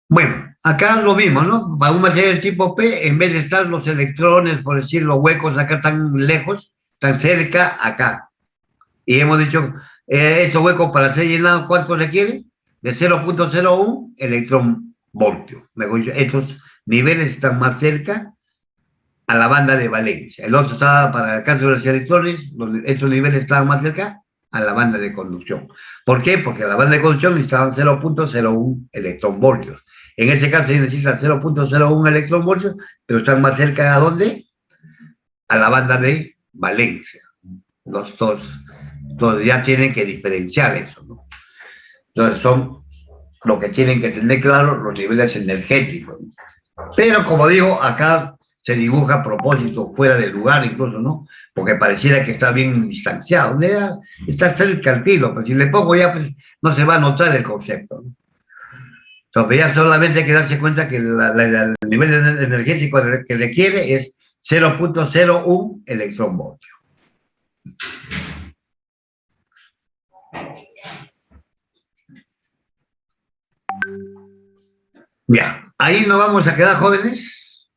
Bueno, acá lo mismo, ¿no? Para un material tipo P, en vez de estar los electrones, por decir, los huecos acá tan lejos, tan cerca acá. Y hemos dicho, estos huecos para ser llenados, ¿cuánto requiere? De 0.01 electronvoltios. Mejor dicho, estos niveles están más cerca a la banda de valencia. El otro estaba para el caso de los electrones, estos niveles estaban más cerca a la banda de conducción. ¿Por qué? Porque a la banda de conducción necesitaban 0.01 electronvoltios. En este caso se necesitan 0.01 electronvoltios, pero están más cerca ¿a dónde? A la banda de valencia. Los dos. Entonces ya tienen que diferenciar eso, ¿no? Entonces son lo que tienen que tener claro los niveles energéticos, ¿no? Pero como digo, acá se dibuja a propósito, fuera del lugar incluso, ¿no? Porque pareciera que está bien distanciado. Está cerca al filo, pero si le pongo ya, pues no se va a notar el concepto, ¿no? Entonces ya solamente hay que darse cuenta que el nivel energético que requiere es 0.01 electronvoltio. Ya, ahí nos vamos a quedar, jóvenes,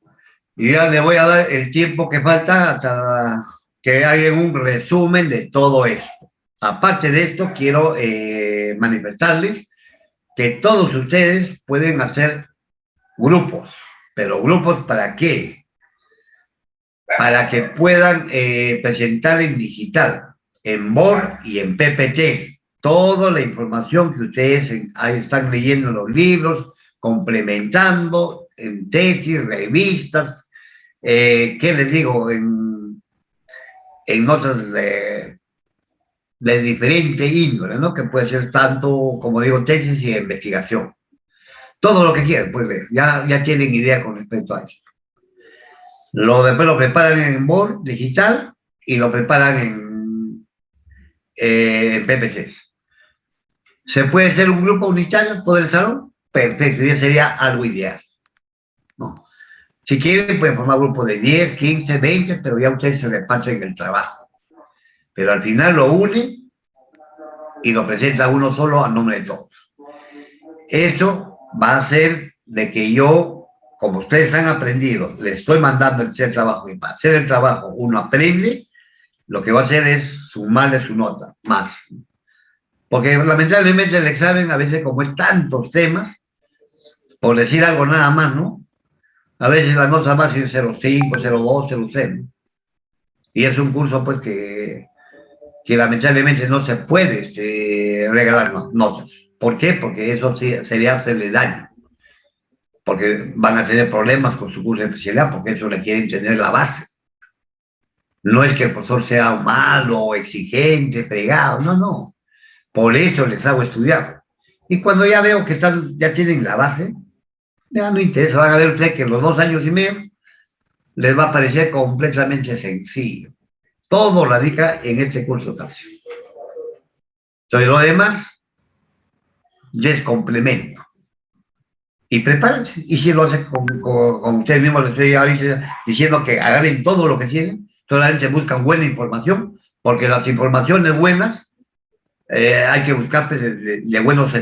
y ya les voy a dar el tiempo que falta hasta que hagan un resumen de todo esto. Aparte de esto, quiero manifestarles que todos ustedes pueden hacer grupos, pero grupos ¿para qué? Para que puedan presentar en digital, en Word y en PPT, toda la información que ustedes ahí están leyendo en los libros, complementando en tesis, revistas, ¿qué les digo? En notas de diferente índole, ¿no? Que puede ser tanto, como digo, tesis y investigación. Todo lo que quieran, pues ya tienen idea con respecto a eso. Después lo preparan en Word digital y lo preparan en PPT. ¿Se puede hacer un grupo unitario todo el salón? Perfecto, ya sería algo ideal, ¿no? Si quieren, pueden formar grupos de 10, 15, 20, pero ya ustedes se reparten el trabajo. Pero al final lo unen y lo presenta uno solo a nombre de todos. Eso va a hacer de que yo, como ustedes han aprendido, les estoy mandando el trabajo y para hacer el trabajo uno aprende, lo que va a hacer es sumarle su nota más. Porque lamentablemente el examen a veces como es tantos temas, por decir algo nada más, ¿no? A veces la nota más es 0.5, 0.2, 0.3, ¿no? Y es un curso pues que lamentablemente no se puede regalar notas. ¿Por qué? Porque eso sí, sería hacerle daño. porque van a tener problemas con su curso de especialidad, porque eso requiere tener la base. No es que el profesor sea malo, exigente, pregado, no, no. Por eso les hago estudiar. Y cuando ya veo que ya tienen la base, ya no interesa, van a ver ustedes que en los 2 años y medio les va a parecer completamente sencillo. Todo radica en este curso de acción. Entonces, lo demás ya es complemento. Y prepárense. Y si lo hacen con ustedes mismos, les estoy ahorita diciendo que agarren todo lo que tienen, solamente buscan buena información, porque las informaciones buenas hay que buscar pues, de buenos,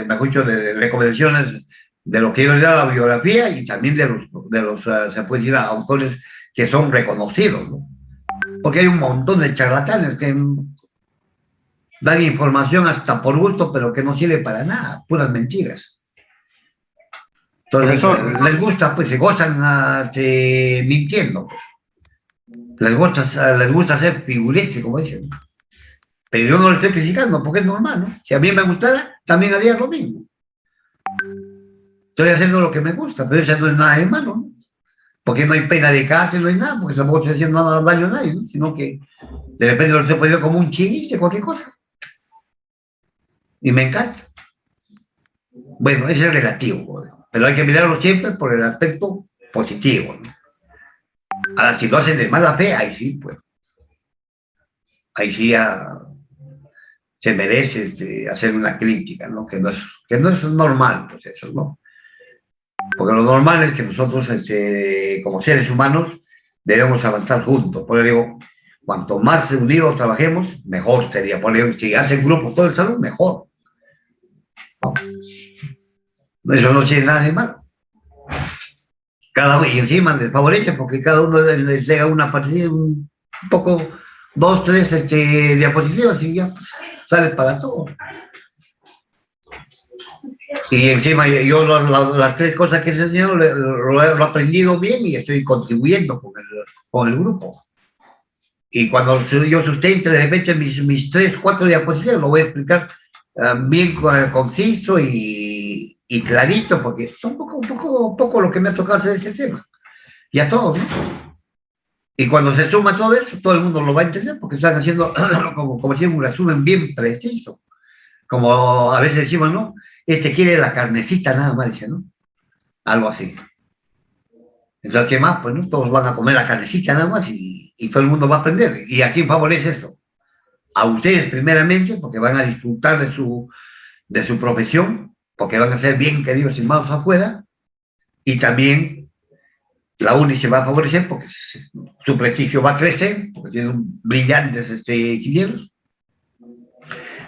mejor dicho, de recomendaciones de lo que ellos llaman la biografía y también de los se puede decir, autores que son reconocidos, ¿no? Porque hay un montón de charlatanes que dan información hasta por gusto, pero que no sirve para nada, puras mentiras. Entonces, Profesor. les gusta, pues se gozan mintiendo. Les gusta hacer figuretes, como dicen. Pero yo no lo estoy criticando, porque es normal, ¿no? Si a mí me gustara, también haría lo mismo. Estoy haciendo lo que me gusta, pero eso no es nada de malo, ¿no? Porque no hay pena de cárcel, no hay nada, porque tampoco estoy haciendo nada daño a nadie, ¿no? Sino que de repente lo estoy poniendo como un chiste, cualquier cosa. Y me encanta. Bueno, ese es relativo, ¿no? Pero hay que mirarlo siempre por el aspecto positivo, ¿no? Ahora, si lo hacen de mala fe, ahí sí, pues. Ahí sí se merece hacer una crítica, ¿no? Que no es normal, pues eso, ¿no? Porque lo normal es que nosotros, como seres humanos, debemos avanzar juntos. Por eso digo, cuanto más unidos trabajemos, mejor sería. Por eso, si hacen grupos todo el salón, mejor. ¿No? Eso no tiene nada de malo. Y encima les favorece porque cada uno les llega una partida, un poco, 2, 3 diapositivas y ya pues, sale para todo. Y encima yo las 3 cosas que se enseñaron lo he aprendido bien y estoy contribuyendo con el grupo. Y cuando yo sustente de repente mis 3, 4 diapositivas, lo voy a explicar bien conciso y clarito, porque es un poco lo que me ha tocado hacer ese tema. Y a todos, ¿no? Y cuando se suma todo eso, todo el mundo lo va a entender, porque están haciendo, como si un resumen bien preciso. Como a veces decimos, ¿no? Quiere la carnecita nada más, dice, ¿no? Algo así. Entonces, ¿qué más? Pues no, todos van a comer la carnecita nada más y todo el mundo va a aprender. ¿Y a quién favorece eso? A ustedes primeramente, porque van a disfrutar de su profesión, porque van a ser bien queridos y amados afuera, y también la UNI se va a favorecer porque su prestigio va a crecer, porque tienen brillantes ingenieros,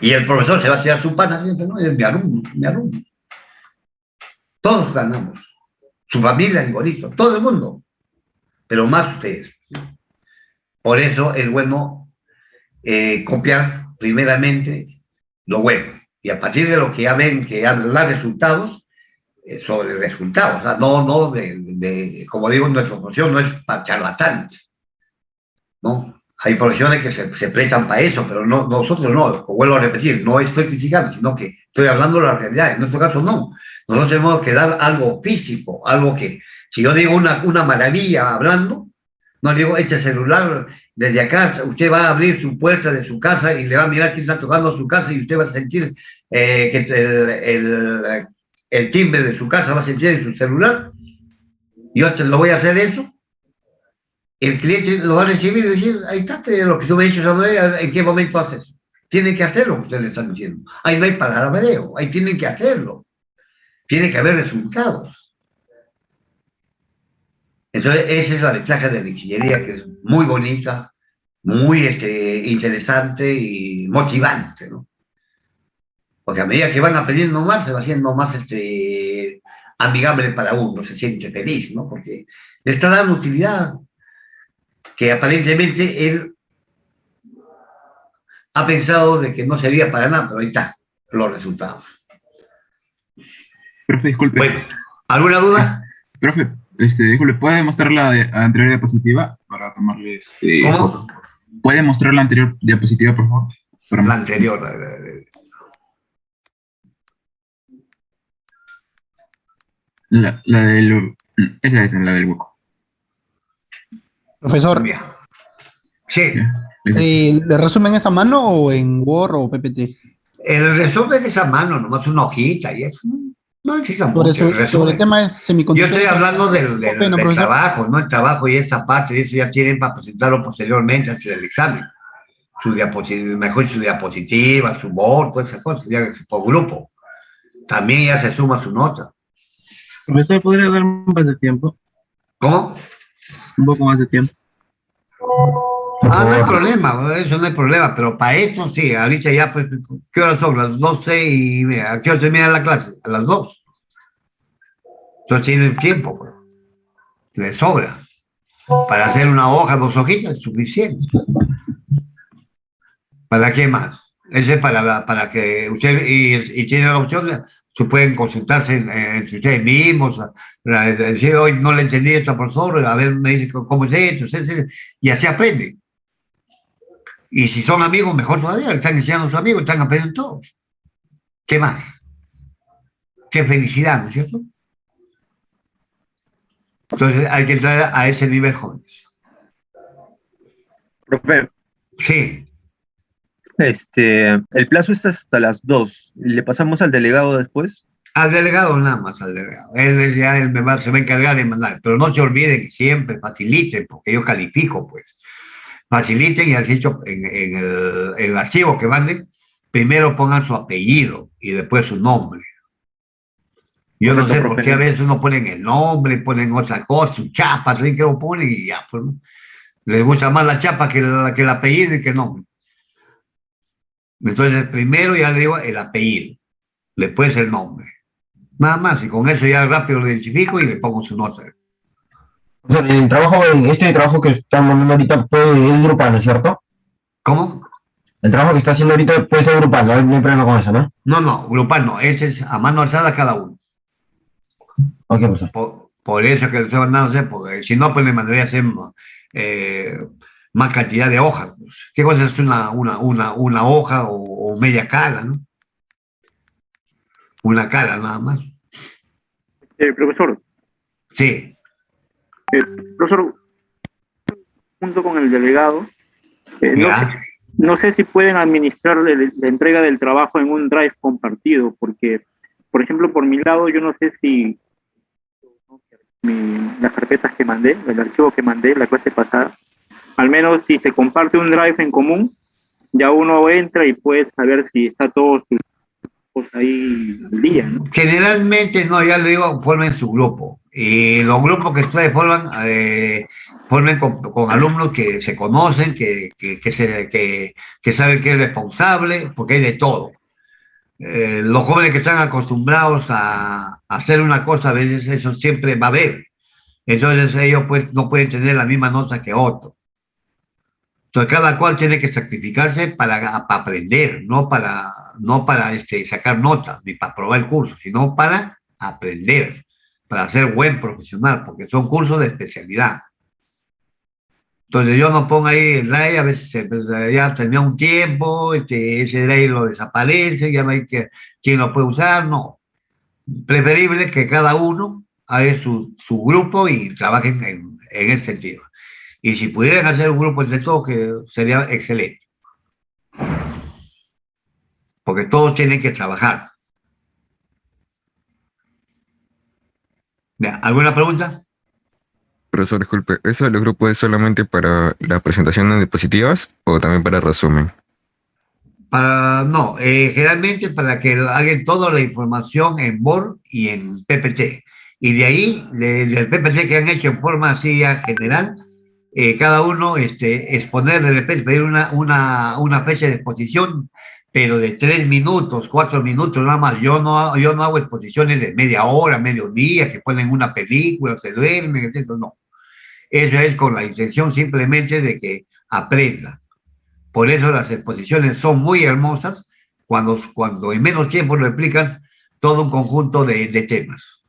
y el profesor se va a tirar su pana siempre, ¿no? Es mi alumno, mi alumno. Todos ganamos. Su familia es igualito, todo el mundo, pero más ustedes. Por eso es bueno copiar primeramente lo bueno, y a partir de lo que ya ven que da resultados, sobre resultados, o sea, no como digo, nuestra profesión no es para charlatanes, ¿no? Hay profesiones que se prestan para eso, pero no, nosotros no, como vuelvo a repetir, no estoy criticando, sino que estoy hablando de la realidad. En nuestro caso no, nosotros tenemos que dar algo físico, algo que, si yo digo una maravilla hablando, no digo, este celular, desde acá, usted va a abrir su puerta de su casa y le va a mirar quién está tocando su casa y usted va a sentir que el timbre de su casa va a sentir en su celular. Yo te lo voy a hacer eso. El cliente lo va a recibir y decir, ahí está, lo que tú me dices, ¿en qué momento haces? Tienen que hacer lo que ustedes le están diciendo. Ahí no hay palabreo, ahí tienen que hacerlo. Tiene que haber resultados. Entonces, esa es la ventaja de la ingeniería, que es muy bonita, muy interesante y motivante, ¿no? Porque a medida que van aprendiendo más, se va haciendo más amigable para uno, se siente feliz, ¿no? Porque le está dando utilidad que aparentemente él ha pensado de que no servía para nada, pero ahí están los resultados. Profe, disculpe. Bueno, ¿alguna duda? Profe, disculpe, ¿puede mostrar la anterior diapositiva para tomarle ¿Cómo? foto? ¿Puede mostrar la anterior diapositiva, por favor? La anterior. La del... Esa es la del hueco. Profesor, Bien. Sí, Ya, esa. ¿le resumen esa mano o en Word o PPT? el resumen es a mano, nomás una hojita y eso. No necesita Sobre, mucho. El sobre el resumen. tema es Yo semiconductores. estoy hablando Pena, del profesor. trabajo, ¿no? El trabajo y esa parte, eso ya tienen para presentarlo posteriormente antes del examen. Su diapositiva, mejor su diapositiva, su board, todas esas cosas, ya por grupo. También ya se suma su nota. Profesor, ¿podría darme más de tiempo? ¿Cómo? Un poco más de tiempo. No hay problema, eso no hay problema, pero para esto sí, ahorita ya, pues, ¿qué horas son? Las 12 y media. ¿A qué hora termina la clase? A las 2. Entonces tienen tiempo, pues, les sobra. Para hacer una hoja, 2 hojitas, es suficiente. ¿Para qué más? Ese es para que usted, y tiene la opción, se pueden consultarse entre ustedes mismos, decir, hoy no le entendí esto al profesor, a ver, me dice cómo es esto, y así aprenden. Y si son amigos, mejor todavía, le están enseñando a sus amigos, están aprendiendo todos. ¿Qué más? Qué felicidad, ¿no es cierto? Entonces hay que entrar a ese nivel, jóvenes. Profe, Sí, el plazo está hasta las 2. ¿Le pasamos al delegado después? al delegado nada más, al delegado. Él se va a encargar de mandar, pero no se olviden que siempre faciliten, porque yo califico, pues. Faciliten y así hecho en el archivo que manden, primero pongan su apellido y después su nombre. Yo no Correcto, sé por profe. qué a veces no ponen el nombre, ponen otra cosa, su chapa, así que lo ponen y ya, pues, ¿no? Les gusta más la chapa que el apellido y que el nombre. Entonces, primero ya le digo el apellido, después el nombre. Nada más, y con eso ya rápido lo identifico y le pongo su nota. O sea, el trabajo, este trabajo que están mandando ahorita es grupal, ¿no es cierto? ¿Cómo? El trabajo que está haciendo ahorita puede ser grupal, no hay problema con eso, ¿no? No, grupal no, ese es a mano alzada cada uno. Ok, profesor. Por eso que le estoy mandando a hacer, porque si no, pues le mandaría a hacer más cantidad de hojas. Pues. ¿Qué cosa es una hoja o media cara, ¿no? Una cara nada más. Profesor, Sí, profesor, junto con el delegado, ya. no sé si pueden administrar la entrega del trabajo en un drive compartido, porque, por ejemplo, por mi lado, yo no sé si las carpetas que mandé, el archivo que mandé la clase pasada, al menos si se comparte un drive en común, ya uno entra y puede saber si está todo sus cosas ahí al día, ¿no? Generalmente, no, ya le digo, formen su grupo. Y los grupos que ustedes formen con alumnos que se conocen, que saben que es responsable, porque hay de todo. Los jóvenes que están acostumbrados a hacer una cosa, a veces eso siempre va a haber. Entonces ellos pues no pueden tener la misma nota que otros. Entonces cada cual tiene que sacrificarse para aprender, no para sacar notas ni para probar el curso, sino para aprender, para ser buen profesional, porque son cursos de especialidad. Entonces yo no pongo ahí el drive, a veces pues, ya termina un tiempo, ese drive lo desaparece, ya no hay quien lo puede usar, no. Preferible que cada uno haga su grupo y trabajen en ese sentido. Y si pudieran hacer un grupo entre todos, que sería excelente. Porque todos tienen que trabajar. ¿Alguna pregunta? Profesor, disculpe, ¿eso de los grupos es solamente para las presentaciones diapositivas o también para resumen? No, generalmente para que hagan toda la información en Word y en PPT. Y de ahí, del PPT que han hecho en forma así ya general, cada uno exponer de repente, pedir una fecha de exposición, pero de 3 minutos, 4 minutos nada más. Yo no hago exposiciones de media hora, mediodía, que ponen una película, se duermen, eso no. Eso es con la intención simplemente de que aprendan. Por eso las exposiciones son muy hermosas cuando en menos tiempo lo explican todo un conjunto de temas.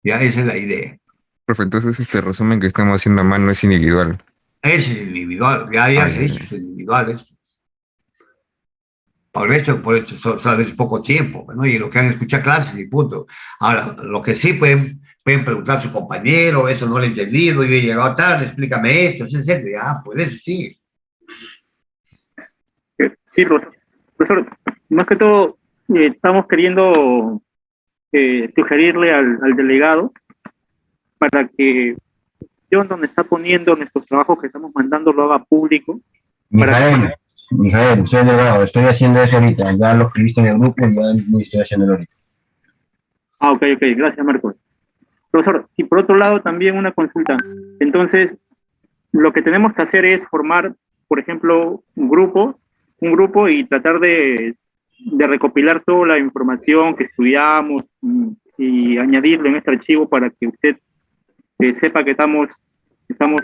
Ya, esa es la idea. Profe, entonces este resumen que estamos haciendo a mano es individual. Es individual, ya se ya, dice, ya. es individual. Por eso es poco tiempo, ¿no? Y lo que han escuchado clases y punto. Ahora, lo que sí pueden preguntar a su compañero, eso no lo he entendido, yo he llegado tarde, explícame esto, etc. Ya, pues eso sí. Sí, profesor, más que todo, estamos queriendo sugerirle al delegado para que yo donde está poniendo nuestros trabajos que estamos mandando lo haga público. Mijael, soy delegado, estoy haciendo eso ahorita, ya lo escribiste en el grupo, ya lo estoy haciendo ahorita. Ok, gracias, Marcos. Profesor, y por otro lado también una consulta. Entonces, lo que tenemos que hacer es formar, por ejemplo, un grupo y tratar de recopilar toda la información que estudiamos y añadirlo en este archivo para que usted sepa que estamos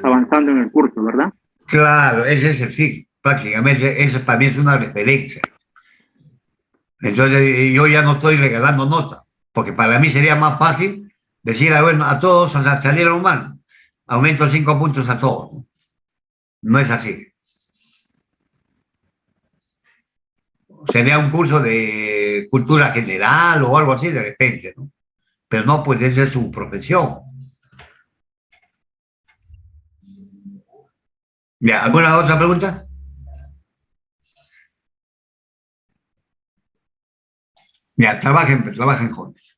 avanzando en el curso, ¿verdad? Claro, ese es el fin. Prácticamente eso también es una referencia. Entonces yo ya no estoy regalando notas, porque para mí sería más fácil decir, bueno, a todos salieron mal, aumento 5 puntos a todos. No es así. Sería un curso de cultura general o algo así de repente, ¿no? Pero no, pues esa es su profesión. Bien, ¿alguna otra pregunta? Ya, trabajen juntos.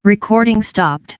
Recording stopped.